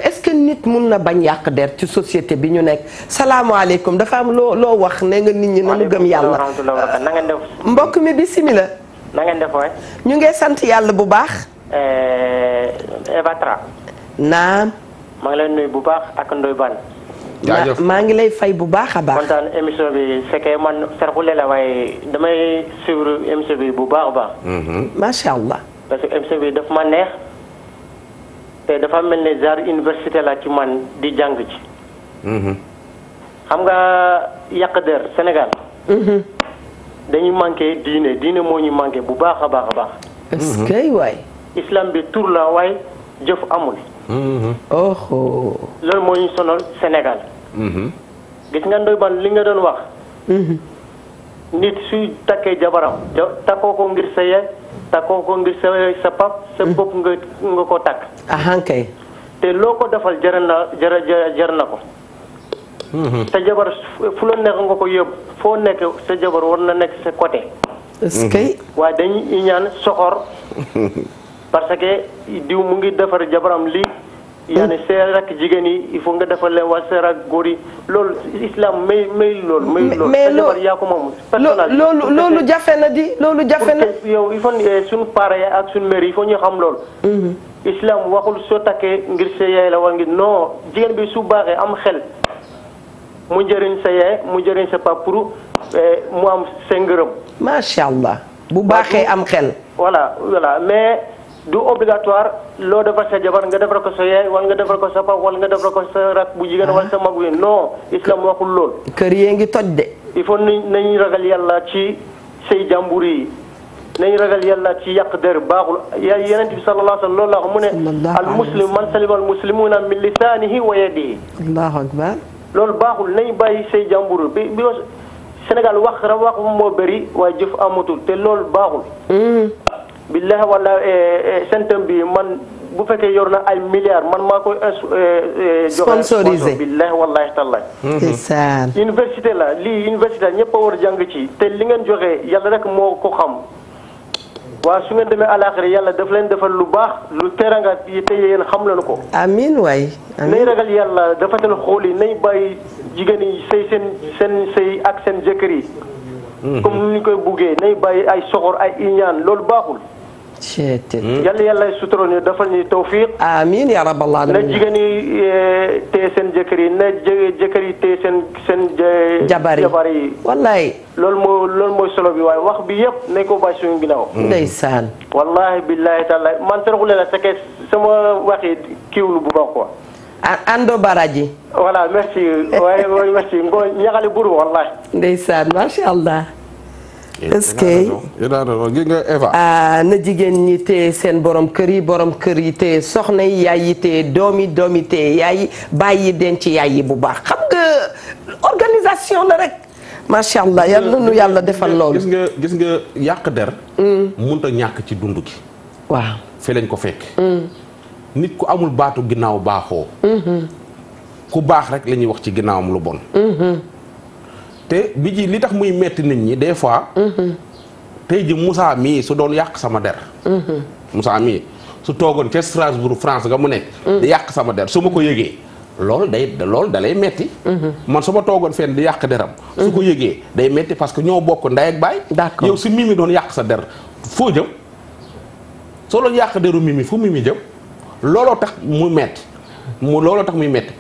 est-ce que nit mun na bañ yàq der ci société bi ñu nekk salaamaaleykum dafa am loo wax ne nga nit ñi nañu gëm yàlla. na ngeen def. mbokk mi bismillah. na ngeen def waay. ñu ngi sant yàlla bu baax. Eva Tra. naam. maa ngi lay nuyu bu baax ak Ndoye Bane. jaajëf maa ngi lay fay bu baax a baax. kontaan émission bi fekkee man Serxule la waaye damay suivre émission bi bu baax a baax. macha allah. parce que émission bi daf ma neex te dafa mel ne genre université la ci man di jàng ci. xam nga yàq der Sénégal. dañuy manqué diine moo ñu manqué bu baax a baax a baax. est-ce que waay. islam bi tur la waaye jëf amul. oh. loolu moo ñu sonal Sénégal. gis nga Ndoye Bane li nga doon wax. nit suy takkee jabaram takkoo ko ngir sa yaay takkoo ko ngir sa pap sa bopp nga ko takk. kay. te loo ko defal jar na ko. sa jabar fu la nekk nga ko yóbbu foo nekk sa jabar war na nekk sa côté. est-ce que. waaye dañuy ñaan soxor parce que diw mu ngi defar jabaram lii. yaani seer ak jigéen yi il faut nga defal leen waa seer ak góor yi loolu islam may loolu. mais sa jabar yaa ko moom. loolu jafe na di loolu jafe na. yow il faut suñu parents ak suñu mère il faut ñu xam loolu. islam waxul soo takkee ngir sa yaay la wala ngir non jigéen bi su baaxee am xel mu njëriñ sa yaay mu njëriñ sa papa pour mu am sa ngërëm. macha allah bu baaxee am xel. voilà mais du obligatoire loo defar sa jabar nga defar ko sa yaay wala nga defar ko sa papa wala nga defar ko sa rak bu jigéen wala sa mag bu non islam waxul lool. kër yee ngi toj de. il faut nañu ragal yàlla ci say jàmbur yi nañu ragal yàlla ci yàq der baaxul yonent bi sallallahu alayhi wa sallam loolu la wax mu ne al muslim man salima al muslimuna min lisaanihi wa yadihi. allahu akbar. loolu baaxul nañu bàyyi say jàmbur bi Sénégal wax moo bëri waaye jëf amatul te loolu baaxul. billahi wala sentam bi man bu fekkee yor na ay milliards man maa koy sponsorisé billahi wallahi tallahi. ndeysaan. université la lii université ñëpp a war a jàng ci te li ngeen joxe yàlla rek moo ko xam waaw su ngeen demee àllaaxira yàlla daf leen defal lu baax lu teranga te yéen xam leen ko. amiin waay. nay ragal yàlla dafa tel xool yi nay bàyyi jigéen yi seen sëy ak seen jëkkër yi. comme ni ñu koy buggee nay bàyyi ay soxor ay iñaan loolu baaxul. yàlla suturoon ñu defal ñu tawfiq. amiin yaa rabbal aalamiin. na jigéen yi téye seen jëkkër yi na jëkkër yi téye seen jabar yi. wallaay. loolu mooy solo bi waaye wax bi yëpp nañ ko bàyyi suñu ginnaaw. ndeysaan. wallahi billahi taala man taraxule la fekkee sama waxi kiiwlu bu baax quoi. Ando Baraji. voilà merci waaye merci ngo ñaxali buru wallahi. ndeysaan macha allah. est-ce que gi nga Eva. na jigéen ñi téye seen borom kër yi téye soxna yi yaay yi téye doom yi téye yaay yi bàyyi denc yaay yi bu baax xam nga organisation la rek. macha allah yal na nu yàlla defal loolu. gis nga yàq der. mënut a ñàkk ci dund gi. waaw fi lañ ko fekk. nit ku amul baatu ginnaaw baaxoo. ku baax rek la ñuy wax ci ginnaawam lu bon. te bi ji li tax muy metti nit ñi des fois. tey ji Moussa mii su doon yàq sama der. Moussa mii su toogoon ca Strasbourg France nga mu nekk. di yàq sama der su ma ko yëgee. loolu da lay metti. man su ma toogoon fenn di yàq deram. su ko yëgee day metti parce que ñoo bokk ndey ak baay. d'accord yow si Mimi doon yàq sa der foo jëm. soo doon yàq deru Mimi fu Mimi jëm. looloo tax muy metti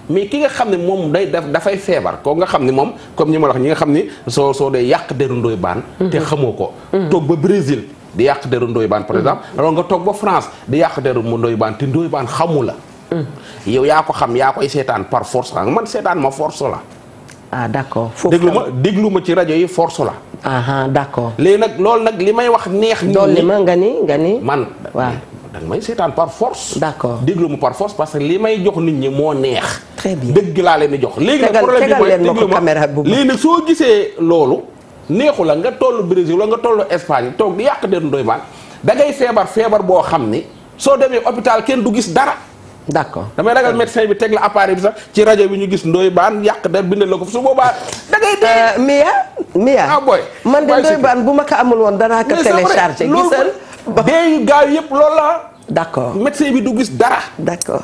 mais ki nga xam ne moom dafay feebar koo nga xam ne moom comme ñi ma wax ñi nga xam ni soo dee yàq deru Ndoye Bane te xamoo ko toog ba Brésil di yàq deru Ndoye Bane par exemple alors nga toog ba France di yàq deru mu Ndoye Bane te Ndoye Bane xamu la yow yaa ko xam yaa koy seetaan par force nga man seetaan ma force la d'accord déglu ma ci rajo yi force la d'accord léegi nag loolu nag li may wax neex nit ñi ma nga ni man waaw danga may seetaan par force. d'accord déglu ma par force parce que li may jox nit ñi moo neex. très bien dëgg laa leen di jox. léegi nag problème bi mooy déglu ma léegi nag soo gisee loolu neexu la nga tollu Brésil wala nga tollu Espagne toog di yàq deru Ndoye Bane da ngay feebar boo xam ni soo demee hôpital kenn du gis dara. d'accord damay ragal médecin bi teg la appareil bi sax ci rajo bi ñu gis Ndoye Bane yàq der bindal la ko su boobaa da ngay dee. Mia boy man de Ndoye Bane bu ma ko amul woon danaa ko télécharger gisal. dee yu gaaw yëpp loolu la. d'accord médecin bi du gis dara. d'accord.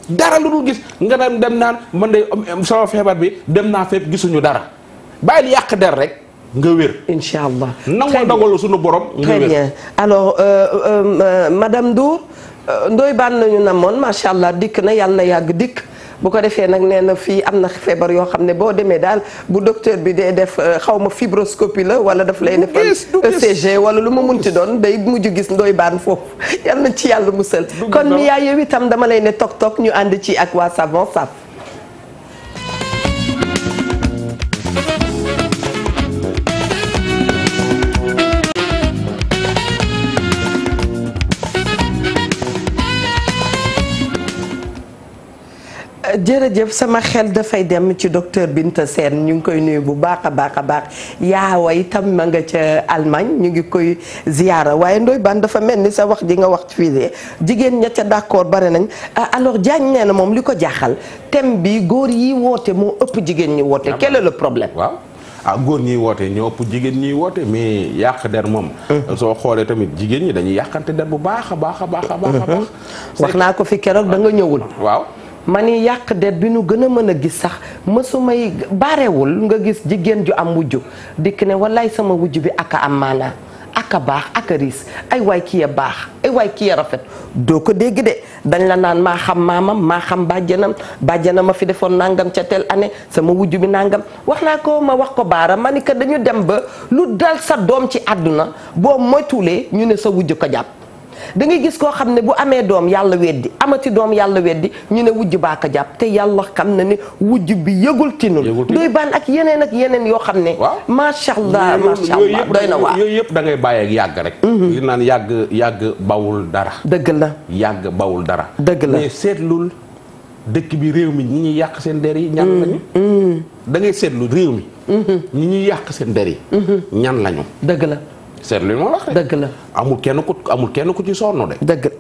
dara lu dul gis nga dem naan man de sama feebar bi dem naa fépp gisuñu dara bàyyil yàq der rek nga wér. incha allah nangoo dogalu suñu borom. nga wér très bien alors madame Ndour Ndoye Bane nañu namoon macha allah dikk na yàlla na yàgg dikk. bu ko defee nag nee na fii am na feebar yoo xam ne boo demee daal bu docteur bi dee def xaw ma fibroscopie la wala daf lay defal ECG wala lu ma munti doon day mujj gis Ndoye Bane foofu yal na ci yàlla musal kon mi yaay yow itam dama lay ne toog ñu ànd ci ak waa Savon Saf. jërëjëf sama xel dafay dem ci docteur Binta Sène ñu ngi koy nuyu bu baax a baax yaawa itam ma nga ca Allemagne ñu ngi koy ziyaara waaye Ndoye Bane dafa mel ni sa wax ji nga wax fii de jigéen ña ca d'accord bare nañ alors Diagne nee na moom li ko jaaxal thème bi góor yi woote moo ëpp jigéen ñi woote quel est le problème. waaw góor ñiy woote ñoo ëpp jigéen ñiy woote mais yàq der moom. soo xoolee tamit jigéen ñi dañuy yàqante der bu baax a baax. wax naa ko fi keroog da nga ñëwul. waaw. ma ni yàq der bi nu gën a mën a gis sax mësumay baarewul nga gis jigéen ju am wujju dikk ne wallaay sama wujju bi aka am maanaa aka baax aka riis ay waay kii ya baax ay waay kii ya rafet doo ko dégg de dañ la naan maa xam maamam maa xam bàjjanam ma fi defoon nangam ca tel année sama wujju bi nangam wax naa ko ma wax ko baara ma ni que dañu dem ba lu dal sa doom ci àdduna boo moytuwulee ñu ne sa wujju ko jàpp da ngay gis koo xam ne bu amee doom yàlla weddi amati doom yàlla weddi ñu ne wujj baa ko jàpp te yàlla xam na ne wujj bi yëgul tinul doy baan ak yeneen yoo xam ne macha allah doy na waar yooyu yëpp da ngay bàyyi ak yàgg rek li naan yàgg bawul dara dëgg la yàgg bawul dara dëgg la mais seetlul dëkk bi réew mi ñi ñuy yàq seen der yi ñan lañu da ngay seetlu réew mi ñi ñuy yàq seen der yi ñan lañu dëgg la seetlu moo wax dëgg la amul kenn ku ci sonn de dëgg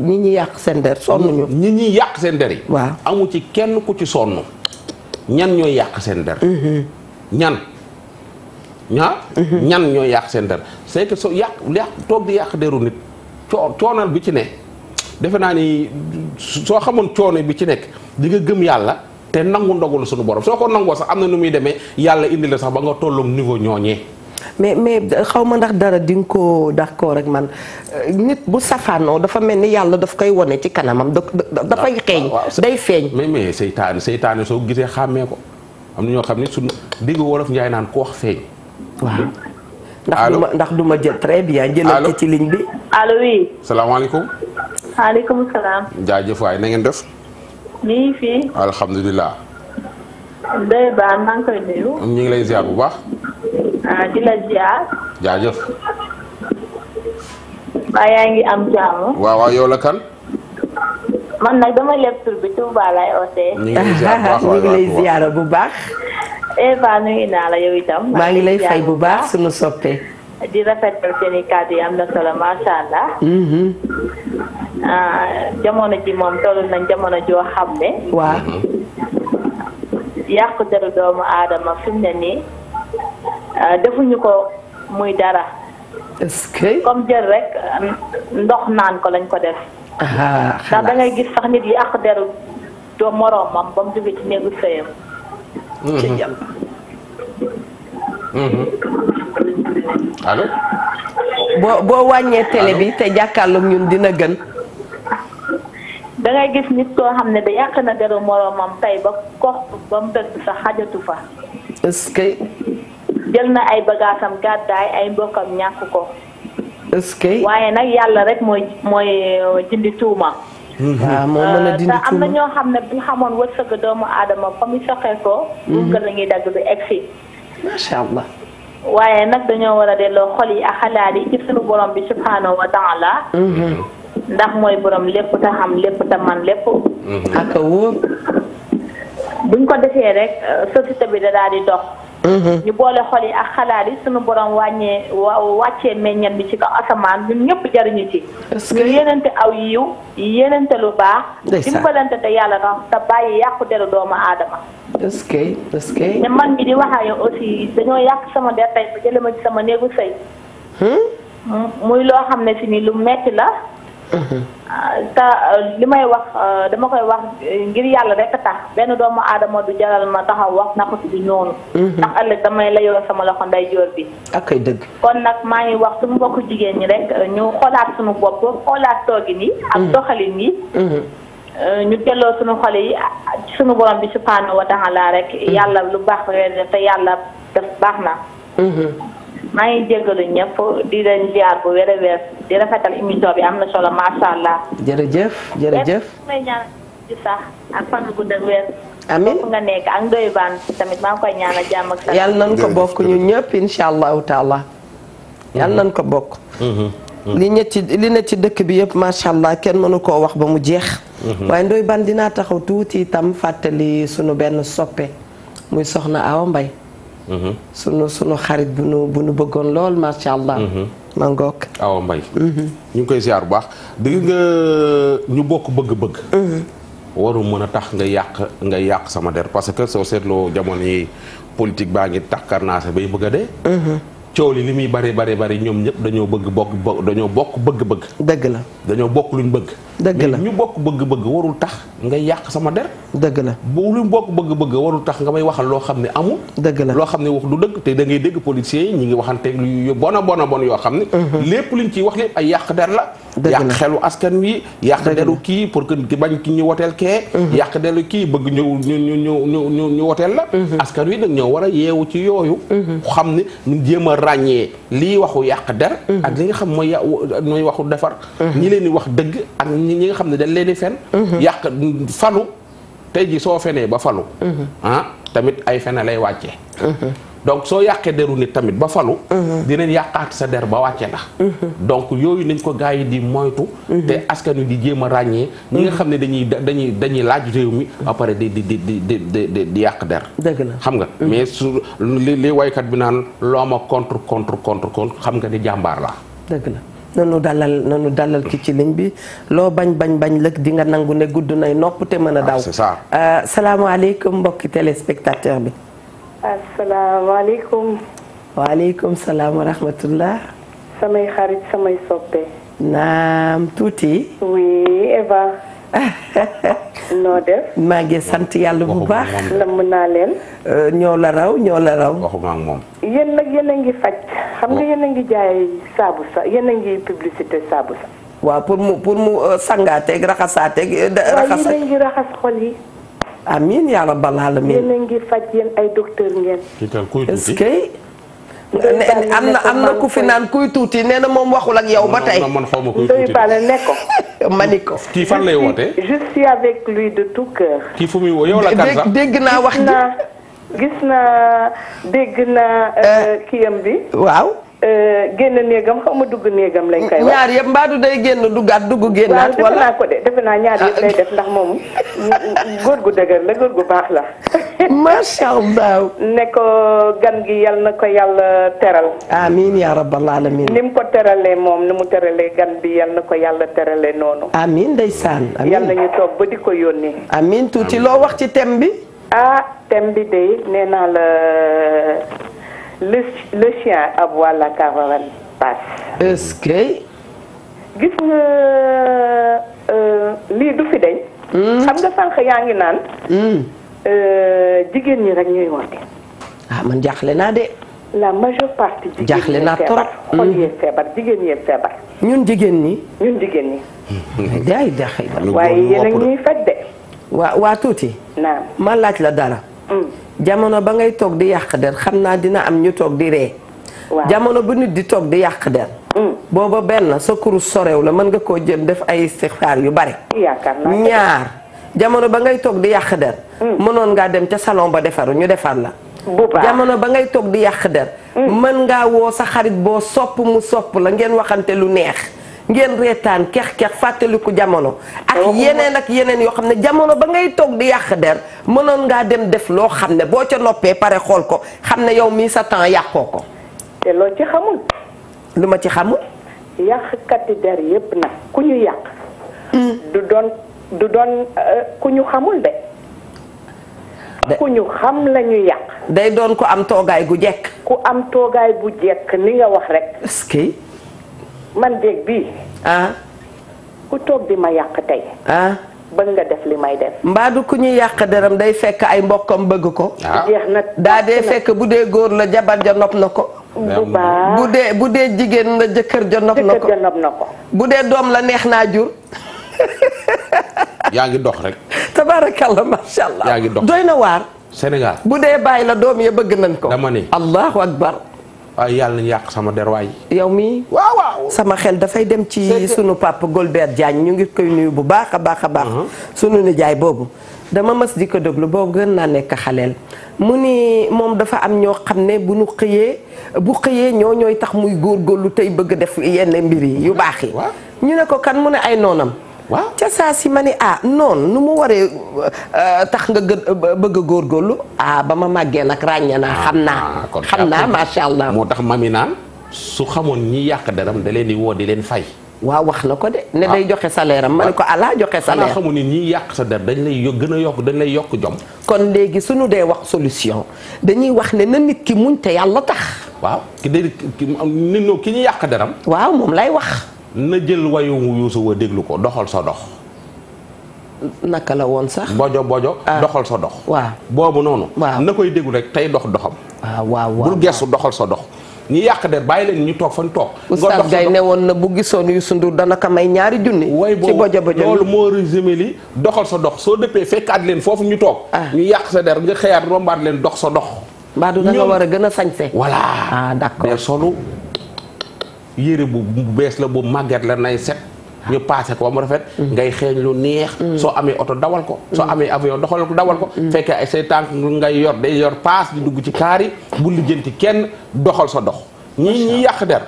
ñi ñuy yàq seen der sonn ñu ñi ñuy yàq seen der yi waaw amul ci kenn ku ci sonn ñan ñooy yàq seen der ñan ñooy yàq seen der c'est que soo yàq toog di yàq deru nit coonal bi ci ne defe naa ni soo xamoon coono bi ci nekk di nga gëm yàlla te nangu ndogalu suñu borom soo ko nangoo sax am na nu muy demee yàlla indi la sax ba nga tolloog niveau ñooñee. mais xaw ma ndax dara di nga ko d'accord rek man nit bu safaanoo dafa mel ni yàlla daf koy wone ci kanamam dafay xeeñ day feeñ. mais seytaane soo gisee xàmmee ko am na ñoo xam ne suñu diggu wolof njaay naan ko wax feeñ. waaw ndax du ma jël très bien. jëlal ci ligne bi. allo oui. salaamaaleykum. maaleykum salaam. jaajëf waay na ngeen def. ñu ngi fi. alhamdulilah. Ndoye Bane maa ngi koy nuyu. ñu ngi lay ziar bu baax. di la ziar. jaajëf. waa yaa ngi am jàmm. waaw yow la kan. man nag dama leb tur bi Touba lay ootee. ñu ngi lay ziar bu baax. Eva nuyu naa la yow itam. maa ngi lay fay bu baax sunu soppee. di rafetal seen i kàddu yi am na solo macha allah. jamono ji moom toll nañ jamono joo xam ne. waaw. yàqu deru doomu aadama fi mu ne nii defuñu ko muy dara. est-ce que. comme jël rek ndox naan ko lañ ko def. ndax da ngay gis sax nit yàq deru doo moroomam ba mu jóge ci néegu sëyam. ci jàmm. allo. boo wàññee télé bi te jàkkaarloog ñun dina gën. da ngay gis nit koo xam ne da yàq na deru moroomam tey ba kox ba mu tëdd sa xajatu fa. est-ce que. jël na ay bagaasam gàddaay ay mbokkam ñàkk ko. est-ce que. waaye nag yàlla rek mooy dindi tuuma. waaw moo mën a dindi tuuma te am na ñoo xam ne bu ñu xamoon wërsëg doomu aadama fa muy soxee ko. bu gën a ñuy dagg du egsi. macha allah. waaye nag dañoo war a delloo xol yi ak xalaat yi ci suñu borom bi subhanahu wa taala. ndax mooy borom lépp te xam lépp te man lépp. ak a wóor. buñ ko defee rek société bi da daal di dox. ñu boole xol yi ak xalaat yi suñu borom wàccee meññan bi ci kaw asamaan ñun ñëpp jariñu ci. ñu yéenante aw yiw yéenante lu baax. dimbalante te yàlla tax te bàyyi yàqu deru doomu aadama. est-ce que. te man mi di wax ak yow aussi dañoo yàq sama der tey ba jëlee ma ci sama néegu sëy. muy loo xam ne si ni lu metti la. te li may wax dama koy wax ngir yàlla rek tax benn doomu aadama du jaral ma taxaw wax na ko si du ñoonu. ndax ëllëg damay la yoon sama loxo ndeyjoor bi. ak ay dëgg. kon nag maa ngi wax suñu mbokku jigéen ñi rek ñu xoolaat suñu bopp xoolaat toogin yi. ak doxalin yi. ñu delloo suñu xol yi suñu borom bi subhanahu wa taala rek. yàlla lu baax la te yàlla def baax na. maa ngi jégalu ñëpp di leen ziar bu wér a wér di rafetal émission bi am na solo macha allah. jërëjëf. may ñaanal ci sax ak fan gu gudd ak wér. amiin nga nekk ak Ndoye Bane tamit maa ngi koy ñaanal jàmm ak. yàlla nañ ko bokk ñun ñëpp incha allahu taala. yàlla nañ ko bokk. li ne ci dëkk bi yëpp macha allah kenn mënu koo wax ba mu jeex. waaye Ndoye Bane dinaa taxaw tuuti itam fàttali sunu benn soppe muy soxna Awa Mbaye. sunu xarit bu nu bëggoon lool macha allah. ma ngoog Awa Mbaye. ñu ngi koy ziar bu baax dégg nga ñu bokk bëgg-bëgg. waru mën a tax nga yàq sama der parce que soo seetloo jamono yi politique baa ngi takkarnaase bay bëgg a dee. coow li muy bari ñoom ñëpp dañoo bokk bëgg-bëgg. dëgg la dañoo bokk luñ bëgg. dëgg la mais ñu bokk bëgg-bëgg warul tax nga yàq sama der. dëgg la bu luñ bokk bëgg-bëgg warul tax nga may waxal loo xam ne amul. dëgg la loo xam ne wax du dëgg te da ngay dégg politiciens yi ñi ngi waxanteeg lu bon yoo xam ne. lépp luñ ciy wax lépp ay yàq der la. yàq xelu askan wi yàq deru kii pour que bañ ki ñu woteel kee yàq deru kii bëgg ñu woteel la askan wi nag ñoo war a yeewu ci yooyu xam ne ñu jéem a ràññee lii waxu yàq der ak li nga xam mooy waxu defar ñi leen di wax dëgg ak ñi nga xam ne dañ leen di fen yàq falu tey ji soo fenee ba falu tamit ay fene lay wàccee donc soo yàqee deru nit tamit ba falu dinañ yàqaat sa der ba wàcce la donc yooyu nañ ko gars yi di moytu te askan wi di jéem a ràññee ñi nga xam ne dañuy laaj réew mi ba pare di yàq der dëgg la xam nga mais su li waykat bi naan looma contre xam nga ni jàmbaar la dëgg la nanu dalal ki ci ligne bi loo bañ lëg di nga nangu ne gudd nay nopp te mën a daw c'est ça salaamaaleykum mbokki téléspectateur bi asalaamaaleykum. waaleykum salaam wa rahmatullah. samay xarit samay soppe. naam tuuti. oui Eva. noo def. maa ngi sant yàlla bu baax. namm naa leen. ñoo la raw. waxuma ak moom. yéen nag yéen a ngi faj. xam nga yéen a ngi jaay saabu sa yéen a ngi publicité saabu sa. waaw pour mu sangaateeg raxasaateeg. waaw yéen a ngi raxas xol yi. amiin yaa rabbal aalamiin. yéen a ngi faj yéen ay docteur ngeen. est-ce que am na ku fi naan kuy tuuti nee na moom waxul ak yow ba tey. man xaw ma kuy Ndoye tuuti Bane ne ko. mani ko. kii fan lay wootee. je suis avec lui de tout cœur. kii fu muy woo yow la kan sax dégg naa wax gis naa dégg naa kiyam bi. waaw. génn néegam xaw ma dugg néegam lañ koy wax. ñaar yëpp mbaadu day génn duggaat dugg génnaat. wala defe naa ko de defe naa ñaar yëpp lay def ndax moom góor gu dëgër la góor gu baax la. macha allah. ne ko gan gi yal na ko yàlla teral. amiin yaa rabbal aalamiin. ni mu ko teralee moom ni mu teralee gan bi yal na ko yàlla teralee noonu. amiin ndeysaan. amiin yal nañu toog ba di ko yónnee. amiin tuuti loo wax ci thème bi. thème bi de nee naa la. le chien aboie la caravane passe. est-ce que. gis nga lii du fi deñ. xam nga sànq yaa ngi naan. jigéen ñi rek ñuy woote. man jaaxle naa de. la majeure partie. jaaxle naa trop xol yee feebar jigéen yee feebar. ñun jigéen ñi. day daxay ba. waaye yéen a ñuy faj de. waa tuuti. naam ma laaj la dara. jamono ba ngay toog di yàq der xam naa dina am ñu toog di ree. jamono bu nit di toog di yàq der. booba benn sa kurus sorew la mën nga koo jëm def ay istixfaar yu bare. yaakaar naa ñaar jamono ba ngay toog di yàq der. mënoon ngaa dem ca salon ba defaru ñu defar la. jamono ba ngay toog di yàq der. mën ngaa woo sa xarit boo sopp mu sopp la ngeen waxante lu neex. ngeen reetaan kex fàttaliku jamono ak yeneen yoo xam ne jamono ba ngay toog di yàq der mënoon ngaa dem def loo xam ne boo ca noppee pare xool ko xam ne yow mii sa temps yàqoo ko. te loo ci xamul. lu ma ci xamul. yàqkati der yépp nag ku ñu yàq. du doon ku ñu xamul de. ku ñu xam la ñu yàq. day doon ko am toogaay gu jekk. ku am toogaay bu jekk ni nga wax rek. est-ce que. man jéeg bii. ku toog di ma yàq tey. bëgg nga def li may def. mbaadu ku ñuy yàq deram day fekk ay mbokkam bëgg ko. jeex na daa dee fekk bu dee góor la jabar ja nopp na ko. bu baax bu dee jigéen la jëkkër ja nopp na ko. bu dee doom la neex naa jur. yaa ngi dox rek. tabarakallah macha allah. yaa ngi dox doy na waar. Sénégal bu dee bàyyi la doom ya bëgg nañ ko. dama ni allahu akbar. waaye yàlla nañu yàq sama der waay. yow mii waaw sama xel dafay dem ci sunu papa Golbert Diagne ñu ngi koy nuyu bu baax a baax a baax. sunu nijaay boobu dama mës di ko déglu boobu gën naa nekk xaleel mu ni moom dafa am ñoo xam ne bu xëyee ñooy tax muy góorgóorlu tey bëgg def yenn mbir yi yu baax yi. ñu ne ko kan mu ne ay noonam. waaw ca saa si ma ni noonu nu mu waree tax nga bëgg a góorgóorlu ba ma màggee nag ràññee naa xam naa macha allah. moo tax mami naan su xamoon ñi yàq deram da leen di woo di leen fay. waaw wax na ko de. ne day joxe salaire am ma ne ko ala joxe salaire. xanaa xamu ni ñi yàq sa der dañ lay gën a yokk dañ lay yokk jom. kon léegi suñu dee wax solution dañuy wax ne na nit ki muñ te yàlla tax. waaw ki ñu yàq deram. waaw moom lay wax. na jël wayu Yuusu wa déglu ko doxal sa dox. naka la woon sax. bojo doxal sa dox. waaw boobu noonu. waaw na koy déglu rek tey dox doxam. waaw bul gestu doxal sa dox. ñi yàq der bàyyi leen ñu toog fañ toog. Oustaz Gaye ne woon na bu gisoon Youssou Ndour dana ko may ñaari junni. ci bojo bojo loolu moo résumé li doxal sa dox soo dëppee fekkaat leen foofu ñu toog. ñu yàq sa der nga xëyaat rombaat leen dox sa dox. mbaa du da nga war a gën a sañse. voilà d'accord mais solu yére bu bees la bu màgget la nay set. ñu paase ko ba mu rafet. ngay xeeñ lu neex. soo amee oto dawal ko. soo amee avion doxal ko dawal ko. fekkee ay say tànk ngay yor day yor paas di dugg ci kaar yi bu lijjanti kenn doxal sa dox. ñi yàq der.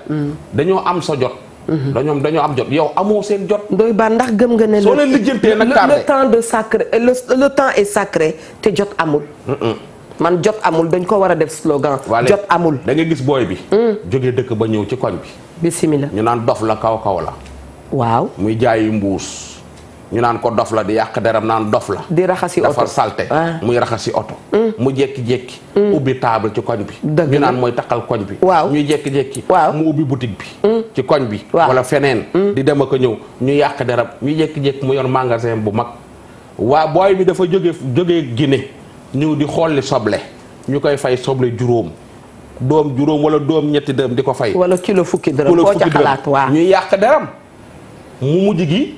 dañoo am sa jot. dañoo am jot yow amoo seen jot. Ndoye Bane ndax gëm nga ne. soo leen lijjantee nag tardé le temps de sacré le temps est sacré te jot amul. man jot amul dañ ko war a def slogan. jot amul da nga gis booy bi. jógee dëkk ba ñëw ci koñ bi. bismillah ñu naan dof la kaw kaw la. waaw muy jaayi mbuus. ñu naan ko dof la di yàq deram naan dof la. di raxasi oto dafa salte muy raxasi oto. mu jékki-jékki. ubbi table ci koñ bi. ñu naan mooy takkal koñ bi. waaw ñuy jékki-jékki. waaw mu ubbi boutique bi. ci koñ bi. wala feneen. di dem ak a ñëw ñu yàq deram ñu jékki-jékki mu yor magasin bu mag. waa booy bi dafa jógee Guinée ñëw di xolli soble ñu koy fay soble juróom wala doom ñetti dërëm di ko fay. wala kilo fukki dërëm koo ca xalaat waaw ñuy yàq deram mu mujj gi.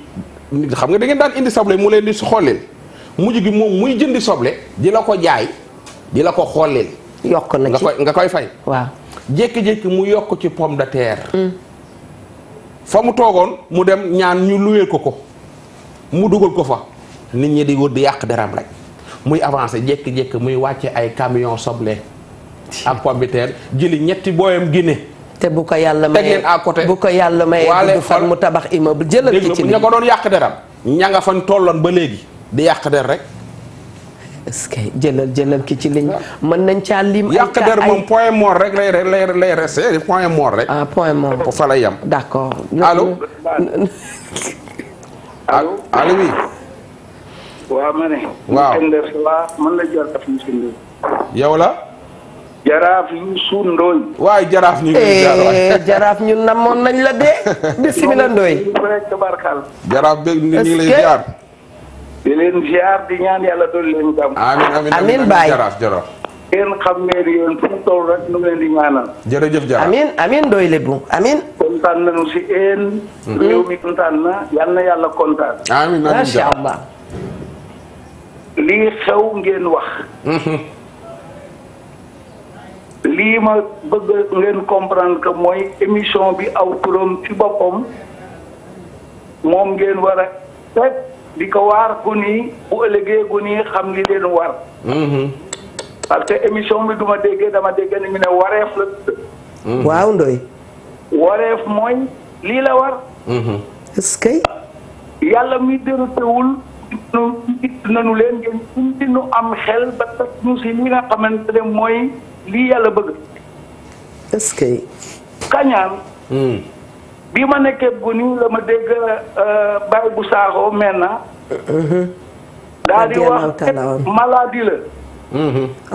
xam nga da ngeen daan indi soble mu leen di xolleel mujj gi moom muy jëndi soble di la ko jaay di la ko xolleel. yokk na ci nga koy fay. waaw jékki-jékki mu yokk ci pomme de terre. fa mu toogoon mu dem ñaan ñu luwee ko mu dugal ko fa nit ñi di wër di yàq deram rek muy avancé jékki-jékki muy wàcce ay camion soble ak pomme de terre jëli ñetti booyam Guinée. te bu ko yàlla maye à côté bu ko yàlla maye gudd fan mu tabax immeuble jëlal ci ña ko doon yàq deram ña nga fañ tolloon ba léegi di yàq der rek. est-ce que jëlal ki ci ligne mën nañ caa lim. yàq der moom point mort rek lay resté point mort rek. point mort foofu fa lay yem. d'accord. allo. allo oui. waaw ma ne. waaw man la jaraaf Youssou Ndoye. yow la. jaraaf Youssou Ndoye. waay jaraaf ñu ngi jaraaf ñun namoon nañ la de. bismillah Ndoye. jaraaf beeg ni ngi lay ziar. di leen ziar di ñaan yàlla doon leen jàmm. amiin baay jaraaf. ngeen xam ne yéen fu mu toll rek nu leen di ñaanal. jërëjëf jaraaf amiin Ndoye Lebou amiin. kontaan nañu si yéen. réew mi kontaan na yal na yàlla kontaan. amiin macha allah. lii xew ngeen wax. lii ma bëgg ngeen comprendre que mooy émission bi aw turam ci boppam moom ngeen war a teg di ko waar gu nii bu ëllëgee gu nii xam li leen war. parce que émission bi dama dégg ni ñu ne wareef la. waaw Ndoye. wareef mooy lii la war. est-ce que. yàlla mi dérutewul nanu leen ngeen indi nu am xel ba tax ñu si li nga xamante ne mooy lii yàlla bëgg. est-ce que. kañaan. bi ma nekkee bu nii la ma dégg Baye bu Saaxoo maintenant. daal di wax maladie la.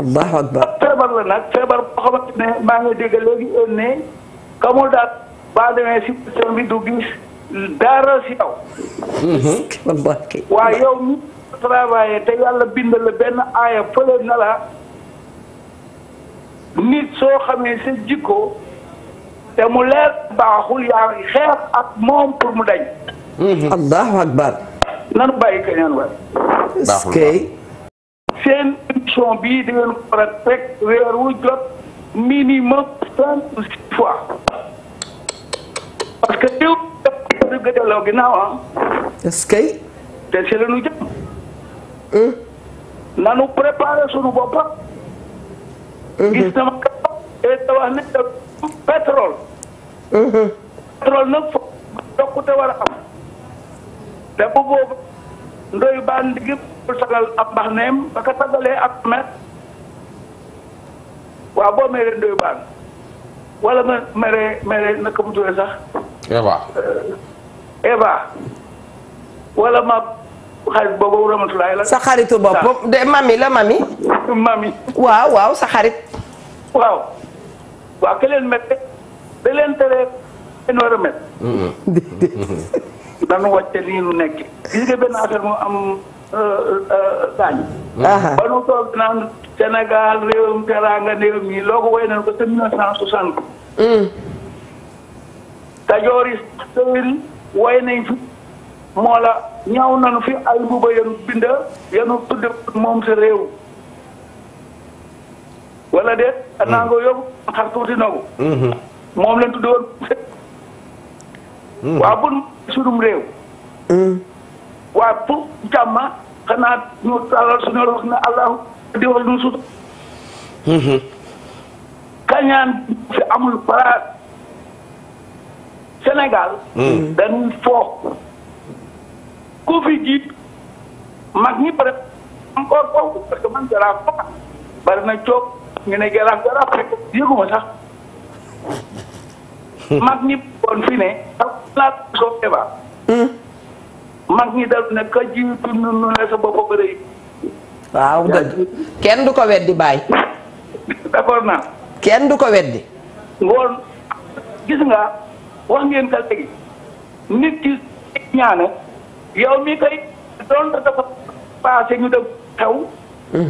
allahu akbar. feebar la nag feebar boo xamante ne maa ngi dégg léegi ne kamul daal baa demee si question bi du gis dara si yow. waaye yow mi travaillé te yàlla bind la benn aaya fële na la nit soo xamee sa jikko te mu leer baaxul yaa xeex ak moom pour mu dañ. allahu akbar. nanu bàyyi kañaan waay. est-ce que. seen émission bii di ngeen ko war a teg weer wu jot minimum 5 ou 6 fois parce que diw dëgg delloo ginnaaw ah. est-ce que. te si la ñu jëm. nanu préparé sunu bopp. gis na ma te wax ne pétrole. pétrole nag foofu yokkute war a am. te bu boobu Ndoye Bane di sagal ab mbax neem ba ka tagalee ak met waaw boo meree Ndoye Bane wala ma meree naka mu tuddee sax Eva wala ma xarit boobu Ramatulaay la sa xaritu bopp de mami la mami waaw sa xarit waaw ke leen met da leen tere leen war a met danu wàcce lii nu nekk gis nga benn affaire moo am gaañ ba nu toog naan Sénégal réewum teraanga réew mi loo ko woy nañ ko te 1960 Kajoor yi sëyri way nañ fi moo la ñaw nañu fi ay mbuba yenu bind yenu tudde moom sa réew wala déet naa nga yóbbu xar tuuti nagu moom leen tudde woon waaw bun sunum réew waaw pour jàmma xanaa ñu talal suñu wax ne allahu diwal nu sut kañaan fi amul place Sénégal dañuy foox ku fi jiit mag ñi peut être encore foofu parce que man jaraaf foofa bari na coog ñu ne jaraaf rek yëguma sax mag ñi bon fi ne laat soo eba mag ñi dal ne ka jiitu nu ne sa bopp bëri waaw dëgg kenn du ko weddi bàyyi d'accord naa kenn du ko weddi ngoon gis nga wax ngeen ka léegi nit ki ñaane yow mi koy doon dafa passé ñu def xew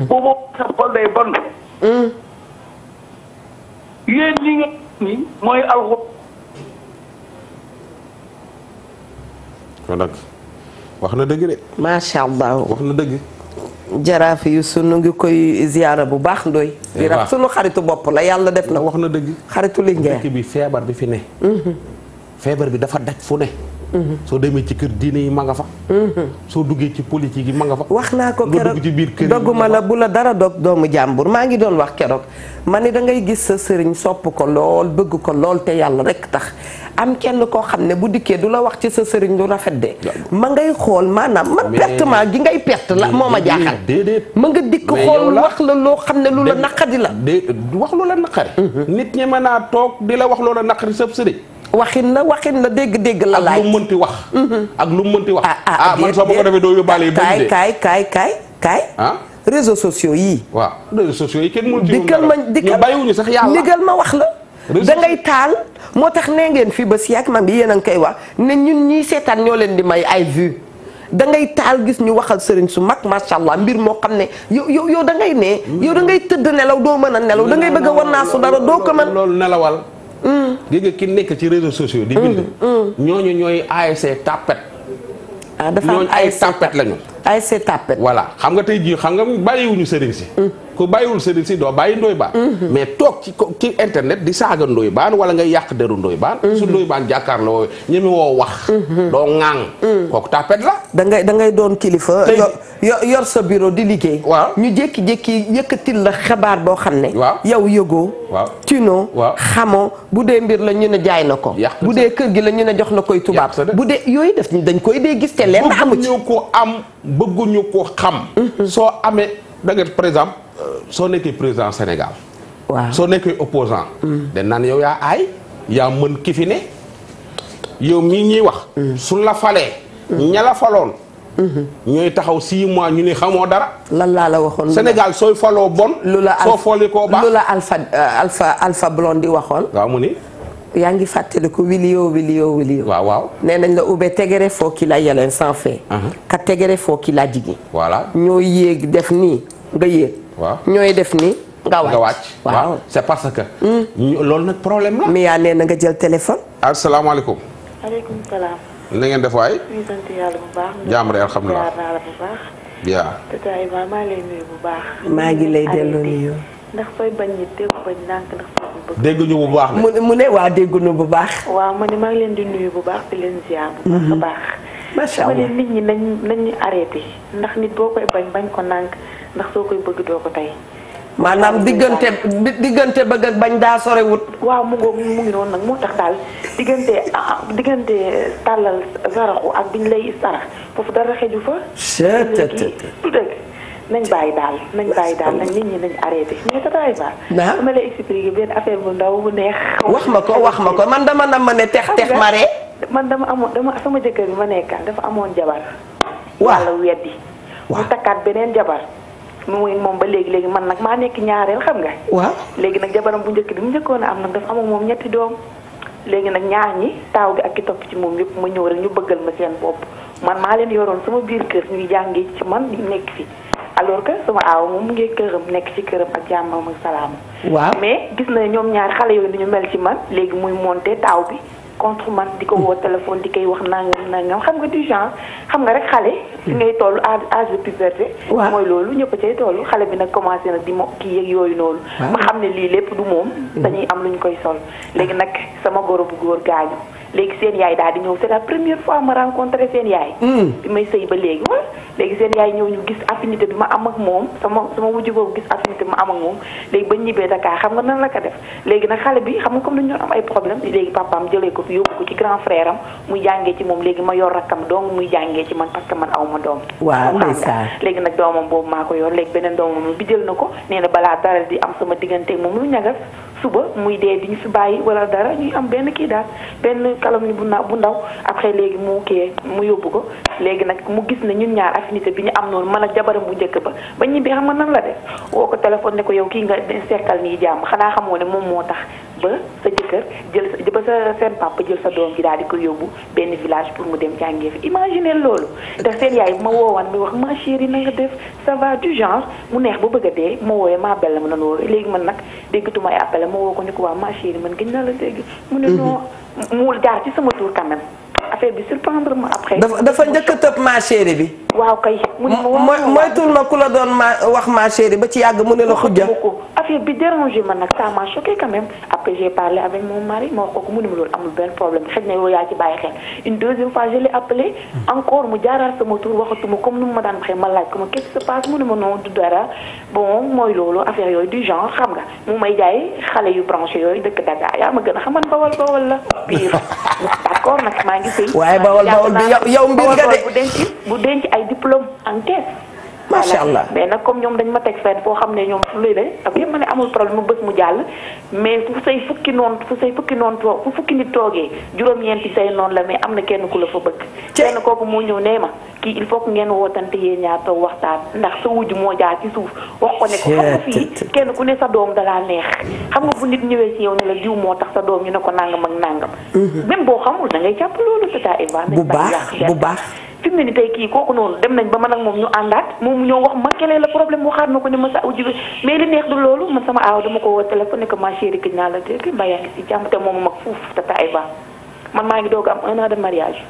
boobu sa xol day bon yéen ñi nga ni mooy alxu kon nag wax na dëgg de macha allah wax na dëgg jaraaf yu sunu ngi koy ziyaara bu baax ndoy di raf sunu xaritu bopp la yàlla def na wax na dëgg xaritu Linguère dëkk bi feebar bi fi ne feebar bi dafa daj fu ne soo demee ci kër diine yi ma nga fa soo duggee ci politique yi ma nga fa wax naa ko nga keroog dugg ci biir kër dogguma la bu la dara dog doomu jàmbur maa ngi doon wax keroog ma ni da ngay gis sa sëriñ sopp ko lool bëgg ko lool te yàlla rek tax am kenn koo xam ne bu dikkee du la wax ci sa sëriñ lu rafet de ma ngay xool maanaam man pertement gi ngay perte la moo ma jaaxal déedéet ma nga dikk xool wax la loo xam ne lu la naqadi la wax lu la naqari nit ñi mën naa toog di la wax loola naqari sab sëriñ waxin la dégg-dégg la laaj ak lu mënti wax ak lu mënti wax man soo ma ko defee doo yóbbaale yu bëri de kaay réseaux sociaux yii waaw réseaux sociaux yi kenn mënu ci dikkal ma ñu bàyyiwuñu sax yàlla ndigal ma wax la da ngay taal moo tax nee ngeen fii ba si yàgg man bi yéen a ngi koy wax ne ñun ñii seetaan ñoo leen di may ay vues da ngay taal gis ñu waxal sëriñ su mag macha allah mbir moo xam ne yow da ngay ne yow da ngay tëdd nelaw doo mën a nelaw da ngay bëgg a wan naa su dara doo ko mën loolu nelawal gis nga ki nekk ci réseaux sociaux di bind ñooñu ñooy ASC tapet dafa am ñooñu ay tapet lañu ASC tapet voilà xam nga tey jii xam nga bàyyiwuñu sëriñ si ku bàyyiwul sëriñ si doo bàyyi Ndoye Bane mais toog ci internet di saaga Ndoye Bane wala ngay yàq deru Ndoye Bane su Ndoye Bane jàkkaarloo ñemi woo wax doo ŋaang kooku tapet la da ngay doon kilifa yor sa bureau di liggéey waaw ñu jékki-jékki yëkkatil la xabaar boo xam ne waaw yow yëgoo waaw tinoo waaw xamoo bu dee mbir la ñu ne jaay na ko bu dee kër gi la ñu ne jox na koy tubaab bu dee yooyu def dañ koy dee gis te leen amu ci bëgguñu ko am bëgguñu ko xam soo amee da nga par exemple soo nekkee président Sénégal waaw soo nekkee opposant dañ naan yow yaa aay yaa mën ki fi ne yow mii ñuy wax su la falee ña la faloon ñooy taxaw 6 mois ñu ne xamoo dara lan laa la waxoon Sénégal sooy faloo bon soo fooli koo baax lu la Alpha Blondy waxoon waaw mu ni yaa ngi fàttali ko wilio waaw nee nañ la ube tegere foo ki la yeleen sans fait ka tegere foo ki la jigi voilà ñooy yéeg def nii nga yéeg waaw ñooy def nii nga wàcc waaw c'est parce que loolu nag problème la mais yaa nee na nga jël téléphone asalaamaaleykum aleykum salaam. na ngeen def waay ñu sant yàlla bu baax. jàmm rek alhamdulilah jaar naa la bu baax. bien tata Iba maa ngi lay nuyu bu baax. maa ngi lay delloo nuyu ndax fooy bañ nit dégg bañ ndànk ndax fooy bëgg. dégguñu bu baax mu ne waa dégguñu bu baax waaw ma ne maa ngi leen di nuyu bu baax di leen ziar bu baax a baax. macha ma allah ne nit ñi nañu arrêté ndax nit boo koy bañ ko ndànk ndax soo koy bëgg doo ko tey. maanaam diggante bëgg ak bañ daa sorewut waaw mu ngi noonu nag moo tax daal diggante tàllal saraxu ak biñ lay sarax foofu dara xeju fa. du dëgg nañ bàyyi daal nag nit ñi nañ arrêté mais tataay ba. dama lay expliquer benn affaire bu ndaw bu neex. wax ma ko man dama na ma ne tex mare. man dama sama jëkkër bi ma nekkal dafa amoon jabar. waaw walla weddi. mu takkaat beneen jabar. moom ba léegi man nag maa nekk ñaareel xam nga. waaw léegi nag jabaram bu njëkk bi mu njëkkoon a am nag dafa am moom 3 doom. léegi nag ñaar ñi taaw bi ak ki topp ci moom yëpp ma ñëw rek ñu bëggal ma seen bopp man maa leen yoroon sama biir kër ñuy jàngee ci man di nekk fi alors que sama aaw moom mu ngi këram nekk ci këram ak jàmmam ak salaam. waaw mais gis na ñoom ñaar xale yooyu ni ñu mel ci man léegi muy monté taaw bi contre man di ko woo téléphone di koy wax nangam xam nga du genre xam nga rek xale. fi ngay toll âge de puberté. mooy loolu ñëpp a cay toll xale bi nag commencé nag di kii yeeg yooyu noonu. ma xam ne lii lépp du moom. dañuy am lu ñu koy sol léegi nag sama goro bu góor gaañu. léegi seen yaay daal di ñëw c'est la première fois ma rencontré seen yaay. bi may sëy ba léegi léegi seen yaay ñëw ñu gis affinité bi ma am ak moom sama wujju boobu gis affinité bi ma am ak moom léegi bañ ñibbee Dakar xam nga nan la ko def léegi nag xale bi xam nga comme dañu doon am ay problème léegi papaam jëlee ko fi yóbbu ko ci grand frère am muy jàngee ci moom léegi ma yor rakkam donc muy jàngee ci man parce que man aw ma doom. waaw ndeysaan léegi nag doomam boobu maa ko yor léegi beneen doomam bi jël na ko nee na balaa dara di am sama diggante moom lu ñagas suba muy dee di ñu fi bàyyi wala dara ñuy am benn kii daal benn calomnie bu ndaw après léegi mu kii mu yóbbu ko léegi nag mu gis ne ñun ñaar affinité bi ñu am noonu man ak jabaram bu njëkk ba ñibbi xam nga nan la def woo ko téléphone ne ko yow kii nga sekkal nii jàmm xanaa xamoo ne moom moo tax ba sa jëkkër jël ba sa seen papa jël sa doom ji daal di ko yóbbu benn village pour mu dem jàngee fi imaginer loolu te seen yaay bu ma woowan mi wax ma chérie na nga def ça va du genre mu neex ba bëgg a dee ma woowee ma belle ma nan woowee léegi man nag déggatuma ay appel ma woo ko ne ko waa ma chérie man gën naa la dégg mu ne non mu jaar ci sama tour quand même affaire bi surprendre ma après. dafa njëkk a tëb ma chérie bi. waaw kay. mu ne ma moytul ma ku la doon wax ma chérie ba ci yàgg mu ne la xujja. affaire bi dérangé man nag ça m'a choqué quand même après j'ai parlé avec mon mari ma wax ko mu ne ma loolu amul benn problème xëy na yow yaa ci bàyyi xel une deuxième fois je l'ai appelé encore mu jaaraat sama tour waxatuma comme nu mu ma daan waxee ma laaj ko ma qu'est-ce qui se passe mu ne ma non du dara bon mooy loolu affaire yooyu du genre xam nga mu may jaay xale yu branché yooyu dëkk Dakar yaa ma gën a xaman bawal la pire d'accord nag maa ngi sëy waaye bawal bi yow mbir nga de bu denc ay diplôme en caisse. macha allah mais nag comme ñoom dañ ma teg fenn foo xam ne ñoom fu lay de ak yëpp ma ne amul problème mu bës mu jàll mais fu say fukki noonu toog fu fukki nit toogee juróom-ñeenti say noonu la mais am na kenn ku la fa bëgg. kenn kooku moo ñëw nee ma kii il faut que ngeen wootante yéen ñaar toog waxtaan ndax sa wujj moo jaar ci suuf wax ko ne ko xam nga fii kenn ku ne sa doom dalaa neex xam nga bu nit ñëwee ci yow ne la diw moo tax sa doom ñu ne ko nangam ak nangam. même boo xamul da ngay jàpp loolu tata Eva. bu baax fi mu ne ni tey kii kooku noonu dem nañ ba man ak moom ñu àndaat moom ñoo wax ma keneen la problème waxaat na ko ne ma sa uji mais li neex du loolu man sama aaw dama ko woo téléphone ne ko ma chérie këj naa la dégg mbaa yaa ngi si jàmm te moom mag fuuf tata Eva man maa ngi doog am 1 an de mariage.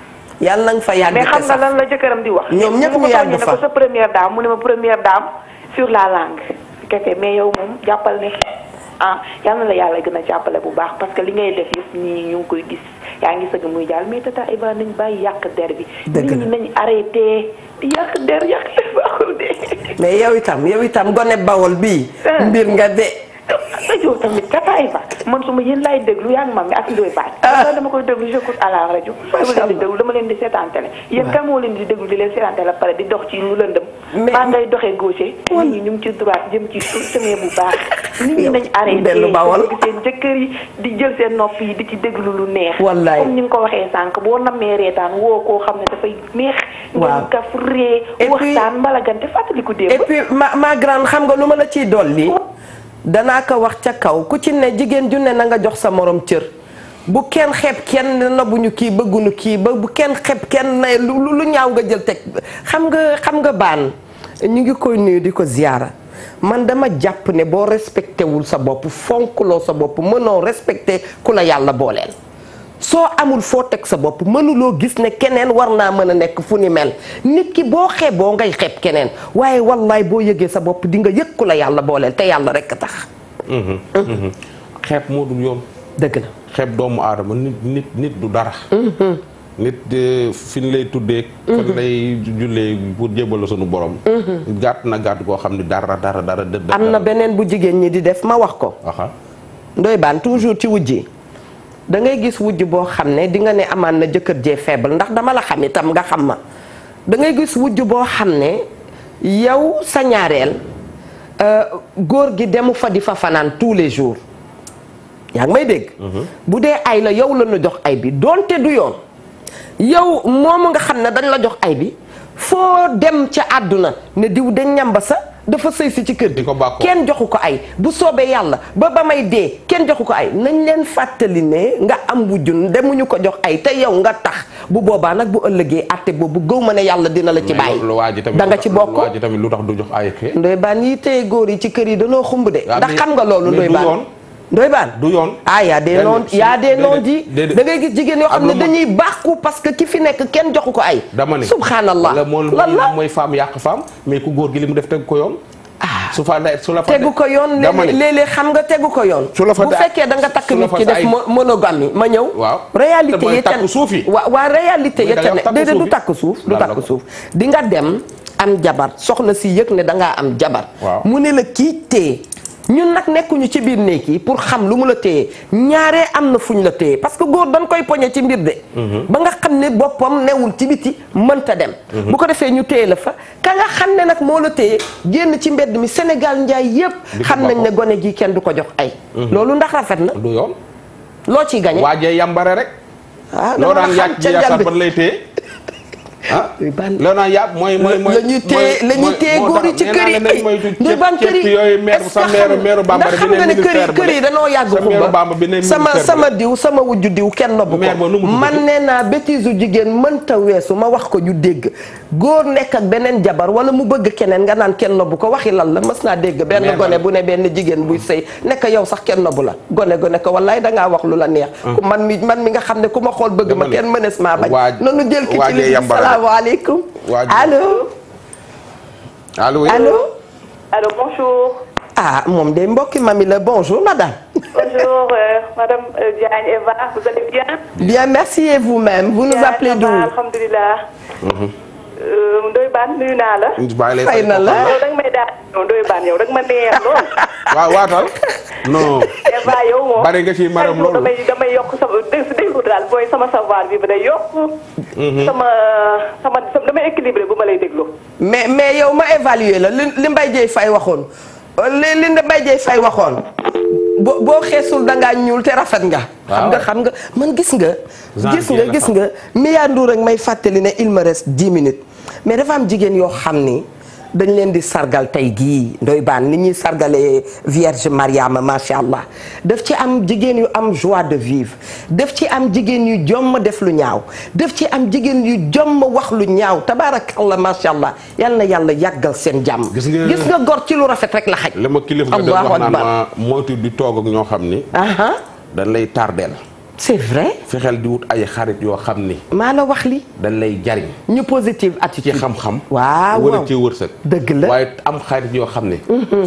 yàlla na nga fa yàgg mais xam nga lan la jëkkëram di wax. ñoom ñëpp ñu yàgg fa ko sa première dame mu ne ma première dame sur la langue. kese mais yow moom jàppal ne yal na la yàlla gën a jàppale bu baax parce que li ngay def yëpp ñii ñu ngi koy gis yaa ngi sëgg muy jàll mais tata Eva nañ bàyyi yàq der bi. nit ñi nañ arrêté di yàq der baaxul de. mais yow itam gone bawol bii. mbir nga de. rajo tamit tata Eva man su ma yéen laay déglu yaa ngi ma mi ak Ndoye Bane. dama koy déglu j'écoute à la rajo. dama leen di seetaan télé. yéen kan moo leen di déglu di leen seetaan télé pare di dox ci lu lëndëm. maa ngay doxee gauche. nit ñi ñu ngi ci droite jëm ci semee bu baax. nit ñi nañ arrêté seen jëkkër yi di jël seen nopp yi di ci déglu lu neex. wallaay comme ni nga ko waxee sànq boo nammee reetaan woo koo xam ne dafay neex. ngeen kaf ree waxtaan mbalagante fàttaliku démb. et puis ma grande xam nga lu ma la ciy dolli. danaa ko wax ca kaw ku ci ne jigéen ju ne na nga jox sa morom cër bu kenn xeeb kenn nabuñu kii bëgguñu kii ba bu kenn xeeb kenn ne lu ñaaw nga jël teg xam nga baan ñu ngi koy nuyu di ko ziyaara man dama jàpp ne boo respecté wul sa bopp fonkloo sa bopp mënoo respecté ku la yàlla booleel soo amul foo teg sa bopp mënuloo gis ne keneen war naa mën a nekk fu ni mel nit ki boo xeeboo ngay xeeb keneen waaye wallaay boo yëgee sa bopp di nga yëg ku la yàlla booleel te yàlla rekk a tax. xeeb moo dul yoon. dëgg la xeeb doomu aadama nit du dara. nit fi ñu lay tuddee. fan lay jullee pour jébal la sunu borom. gàtt na gàtt koo xam ne dara. am na beneen bu jigéen ñi di def ma wax ko. Ndoye Bane toujours ci wujji da ngay gis wujj boo xam ne di nga ne amaan na jëkkër jee faible ndax dama la xam itam nga xam ma da ngay gis wujj boo xam ne yow sa ñaareel góor gi demu fa di fa fanaan tous les jours yaa ngi may dégg. bu dee ay la yow la ñu jox ay bi doonte du yoon yow moomu nga xam ne dañ la jox ay bi foo dem ca àdduna ne diw de ñamba sa dafa sëy si ci kër gi di ko bàkkoo kenn joxu ko ay bu soobee yàlla ba may dee kenn joxu ko ay nañ leen fàttali ne nga am wujjun demuñu ko jox ay te yow nga tax bu boobaa nag bu ëllëgee àtte boobu gëw ma ne yàlla dina la ci bàyyi da nga ci bokk waa ji tamit lu tax du jox ay ke ndoy baan yi téye góor yi ci kër yi danoo xumb de ndax xam nga loolu ndoy baan doy baan du yoon y a des noms di da ngay gis jigéen yoo xam ne dañuy bàkku parce que ki fi nekk kenn joxu ko ay dama ne subhanallah lan la mooy femme yàq femme mais ku góor gi li mu def teg ko yoon su la fa tegu ko yoon léeg-léeg xam nga tegu ko yoon bu fekkee da nga takk nit ki def monogamie ma ñëw réalité yi ten waa réalité yi ten déedéet du takk suuf di nga dem am jabar soxna si yëg ne dangaa am jabar mu ne la kii téye ñun nag nekkuñu ci biir néeg yi pour xam lu mu la téye ñaaree am na fuñ la téye parce que góor dañ koy poñe ci mbir de ba nga xam ne boppam newul ci biti mënta dem bu ko defee ñu téye la fa ka nga xam ne nag moo la téye génn ci mbedd mi Sénégal njaay yépp xam nañ ne gone gi kenn du ko jox ay loolu ndax rafet na du yoon loo ciy gañe waajee yambare rek loo daan yàq ci yaakaar ban lay téye loolu naan yàpp mooy la ñuy téye góor yi ci kër yi ay ndoy ban kër yi yooyu maire sa maire bambara ndax xam nga ne kër yi dañoo yàgg xumba sama diw sama wujju diw kenn nobbu ko man nee naa bêtise u jigéen mënta weesu ma wax ko ñu dégg góor nekk ak beneen jabar wala mu bëgg keneen nga naan kenn nobbu ko waxi lan la mës naa dégg benn gone bu ne benn jigéen buy sëy nekk yow sax kenn nobbu la gone ko wallaay dangaa wax lu la neex man mi nga xam ne ku ma xool bëgg ma kenn mënees maa bañ nanu jël ki ci li salaamaaleykum allo. Allô, bonjour. Ah, moom de mbokki mami la bonjour madame. Bonjour madame Diagne Eva, vous allez bien? Bien, merci et vous-même. Vous nous appelez d'où? Alhamdulillah. Ndoye Bane nuyu naa la. fay na la yow da nga may daal Ndoye Bane yow da nga ma neex lool. waaw waatal. non. Eva yow moom. bari nga ci maram loolu. damay yokk sama déglu daal booy sama savoir bi ba day yokk. sama damay équilibré bu ma lay déglu. mais yow ma évaluer la li Mbaye Dieye Faye waxoon li Mbaye Dieye Faye waxoon boo xeesul dangaa ñuul te rafet nga. xam nga man gis nga. Mia Ndour rek may fàttali ne il me reste 10 minutes mais dafa am jigéen yoo xam ni dañ leen di sargal tey gii Ndoye Bane ni ñuy sargalee Vierge Mariama macha allah daf ci am jigéen yu am joie de vivre daf ci am jigéen yu jomm def lu ñaaw daf ci am jigéen yu jomm wax lu ñaaw tabaarakallah macha allah yal na yàlla yàggal seen jàmm. gis nga gor ci lu rafet rek la xaj. li ma kilifa nga doon wax naan ma moytu di toog ak ñoo xam ni. dañ lay tardeel. c'est vrai. fexeel di wut ay xarit yoo xam ni. maa la wax li dañ lay jariñ. ñu positive attitude ci xam-xam. waaw wala ci wërsëg. dëgg la waaye am xarit yoo xam ne.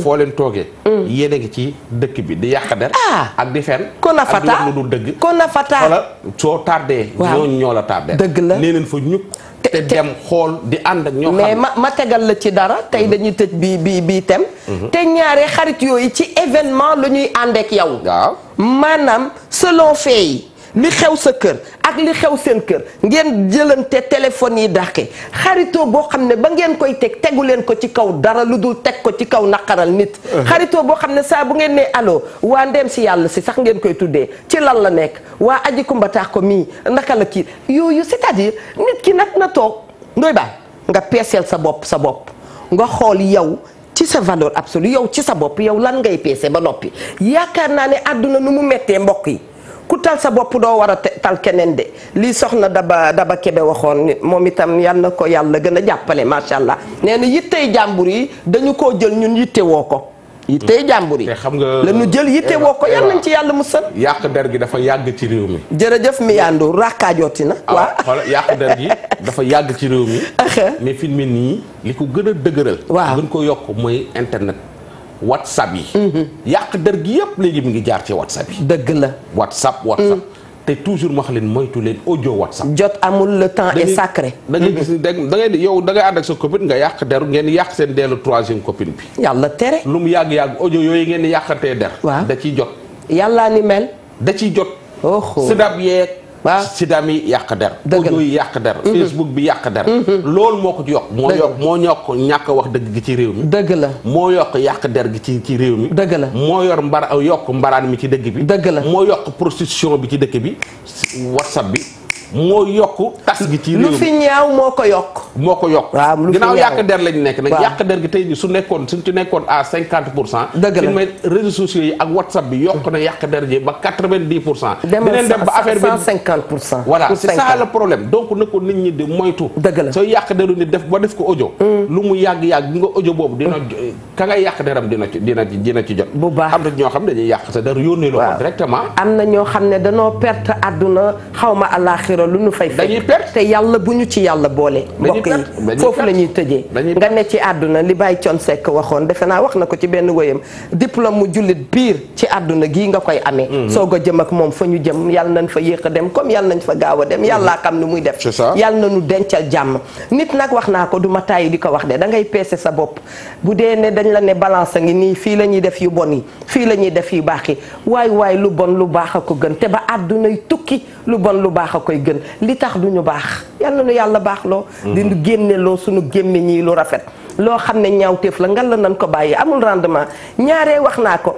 foo leen toogee. yéen a ngi ci dëkk bi di yàq der. ak di fen. kon a fata ak di wax lu dul dëgg. kon a fata wala soo tardé. waaw ñoo la tardé. dëgg la nee leen fa ñukk te dem xool di ànd ak ñoo xam mais ma tegal la ci dara tey dañuy tëj bii tem te ñaare xarit yooyu ci événement la ñuy ànd ak yow. waaw maanaam selon fait yi li xew sa kër ak li xew seen kër ngeen jëlante téléphone yi dàqe xaritoo boo xam ne ba ngeen koy tegu leen ko ci kaw dara lu dul teg ko ci kaw naqaral nit. xaritoo boo xam ne saa bu ngeen ne allo waa ndem si yàlla si sax ngeen koy tuddee ci lan la nekk waa aji kumbataax ko mii naka la kii yooyu c'est-à-dire nit ki nag na toog Ndoye Bane nga peeseel sa bopp nga xool yow ci sa valeur absolue yow ci sa bopp yow lan ngay peese ba noppi yaakaar naa ne àdduna nu mu mettee mbokk yi. ku tal sa bopp doo war a tal keneen de lii soxna daba kebe waxoon nit moom itam yal na ko yàlla gën a jàppale macha allah nee na yittey jàmbur yi dañu koo jël ñun yitte woo ko yittey jàmbur yi xam nga la ñu jël yitte woo ko yal nañ ci yàlla musal. yàq der gi dafa yàgg ci réew mi. jërëjëf Mia Ndour raakaajooti na. waaw xoolal yàq der gi dafa yàgg ci réew mi. mais fi mu ne nii li ko gën a dëgëral. waaw gën ko yokk mooy internet. WhatsApp yi. yàq der gi yëpp léegi mi ngi jaar ci WhatsApp yi. dëgg la. WhatsApp. te toujours ma wax leen moytu leen audio WhatsApp. jot amul le temps est sacré. da ngay gis da ngay yow da ngay ànd ak sa copine nga yàq deru ngeen yàq seen deelu troisième copine bi. yàlla tere. lu mu yàgg audio yooyu ngeen di yàqatee der. waaw da ciy jot. yàllaa ni mel. da ciy jot. oh sidab yeeg. waaw sidam yi yàq der. dëgg la audio yi yàq der. Facebook bi yàq der. loolu moo ko ci yokk. moo yokk ñàkk wax dëgg gi ci réew mi. dëgg la moo yokk yàq der gi ci réew mi. dëgg la moo yokk mbaraan mi ci dëkk bi. dëgg la moo yokk prostitution bi ci dëkk bi. WhatsApp bi moo yokk tas gi ci réew mi lu fi ñaaw moo ko yokk. waaw lu fi ginnaaw ñaaw yàq der lañ nekk nag. yàq der gi tey ji suñ ci nekkoon à 50%. dëgg la mais réseaux sociaux yi ak WhatsApp bi yokk na yàq der ji ba 90%. demal dem ba affaire bi 150%. voilà c'est ça le problème donc na ko nit ñi di moytu. dëgg la sooy yàq deru nit def ko audio. lu mu yàgg nga audio boobu dina ka ngay yàq deram dina ci jot. bu baax am na ñoo xam ne dañuy yàq sa der yónnee la ko directement. am na ñoo xam ne danoo perte àdduna xawma àllaaxira lu ñu fay fekk te yàlla bu ñu ci yàlla boole mbokk yi foofu la ñuy tëjee nga ne ci àdduna li Baye Thione Seck waxoon defe naa wax na ko ci benn wéyam diplôme mu jullit biir ci àdduna gii nga koy amee soog a jëm ak moom fa ñu jëm yàlla nañ fa yéex a dem comme yàlla nañ fa gaaw a dem yàllaa xam ni muy def yàlla nañu dencal jàmm nit nag wax naa ko du ma tàyyi di ko wax de da ngay peese sa bopp bu dee ne dañ la ne balance a ngi nii fii la ñuy def yu bon yi fii la ñuy def yu baax yi waay lu bon lu baax a ko gën te ba àddunay tukki lu bon lu baax a koy gën li tax duñu baax yal na nu yàlla baax loo di génne loo suñu gémmiñ yi lu rafet loo xam ne ñaawteef la ngal la nan ko bàyyi amul rendement ñaaree wax naa ko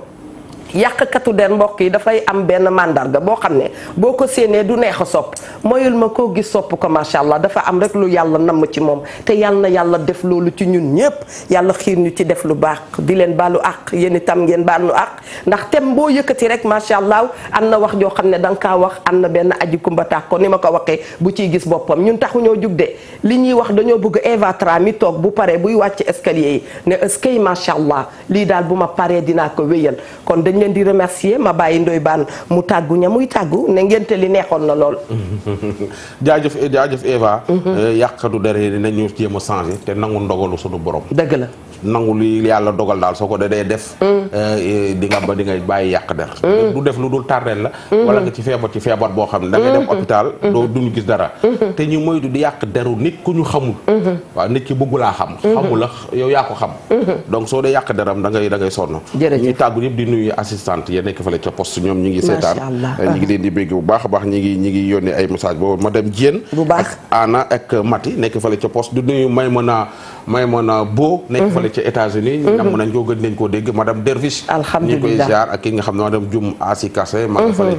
yàqkatu der mbokk yi dafay am benn mandarga boo xam ne boo ko séenee du neex a sopp moyul ma koo gis sopp ko macha allah dafa am rek lu yàlla namm ci moom te yàlla na yàlla def loolu ci ñun ñëpp yàlla xiir ñu ci def lu baax di leen baalu àq yéen itam ngeen baal nu àq ndax tem boo yëkkati rek macha allah am na wax joo xam ne da nga kaa wax am na benn aji kumba tax ko ni ma ko waxee bu ciy gis boppam ñun taxuñoo jug de li ñuy wax dañoo bëgg Eva Tra mi toog bu paree buy wàcc escalier yi ne eskay macha allah lii daal bu ma paree dinaa ko wéyal kon dañ leen di remercier ma bàyyi Ndoye Bane mu tàggu ña muy tàggu ne ngénte li neexoon na lool. jaajëf Eva. yàqatu der yi nañu jéem a changé te nangu ndogalu sunu borom. dëgg la. nangu li yàlla dogal daal soo ko dee def. di nga bàyyi yàq der. du def lu dul tardeel la. wala nga ci feebar boo xam ne da ngay dem hôpital. duñu gis dara. te ñu moytu di yàq deru nit ku ñu xamul. waaw nit ki bëggu laa xam. xamul la yow yaa ko xam. donc soo dee yàq deram da ngay sonn. jërëjëf ñuy tàggu yëpp di nuyu assistante ya nekk fële ca poste ñoom ñi ngi seetaan. ñi ngi leen di bégg bu baax a baax ñi ngi yónnee ay message boobu madame Diène. bu baax ak Anna ak Mati nekk fële ca poste di nuyu Maymuna Bo nekk fële ca États-Unis nam nañ ko gën nañ koo dégg madame Derviche alhamdulilah ñu koy ziar ak ki nga xam ne madame Dioum Asi Kassé ma nga fële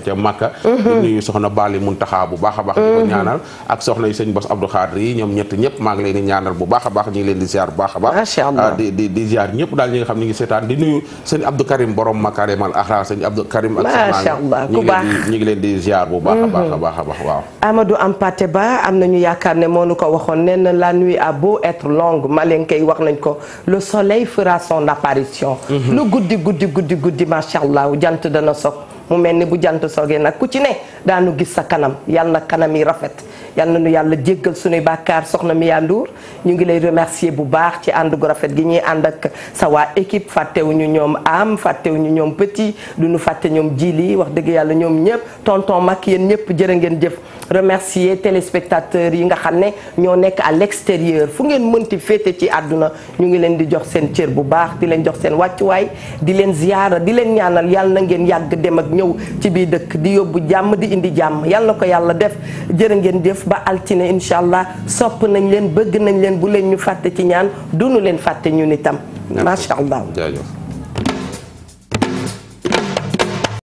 ca Makka di nuyu soxna Bali Muntaxa bu baax a baax di ko ñaanal ak soxna yi sëñ Bass Abdou Khadre yi ñoom ñëpp maa ngi leen di ñaanal bu baax a baax ñu ngi leen di ziar bu baax a baax macha allah di ziar ñëpp daal ñi nga xam ne ngi seetaan di nuyu sëñ Abdou Karim borom Makarimal Akhlaq sëñ Abdou Karim ak macha allah ku baax ñi ngi leen di ziar bu baax a baax a baax a baax waaw Amadou Ampaté Ba am nañu yaakaar ne moo nu ko waxoon nee na la nuit a beau être longue Malenke wax nañ ko le soleil fera son apparition lu guddi macha allah jant dana sog mu mel ni bu jant soogee nag ku ci ne daanu gis sa kanam yal na kanam yi rafet yal na nu yàlla jéggal sunuy bàkkaar soxna Mia Ndour ñu ngi lay remercier bu baax ci ànd gu rafet gi ñuy ànd ak sa waa équipe fàttewuñu ñoom am fàttewuñu ñoom petit duñu fàtte ñoom jili wax dëgg yàlla ñoom ñëpp tonton Mac yéen ñëpp jërë ngeen jëf remercier téléspectateurs yi nga xam ne ñoo nekk à l'extérieur fu ngeen mënti féete ci àdduna ñu ngi leen di jox seen cër bu baax di leen jox seen wàccuwaay di leen ziyaara di leen ñaanal yàlla na ngeen yàgg dem ak ñëw ci biir dëkk di yóbbu jàmm di indi jàmm yàlla na ko yàlla def jërë ngeen jëf ba altine incha allah sopp nañ leen bëgg nañ leen bu leen ñu fàtte ci ñaan duñu leen fàtte ñun itam macha allah.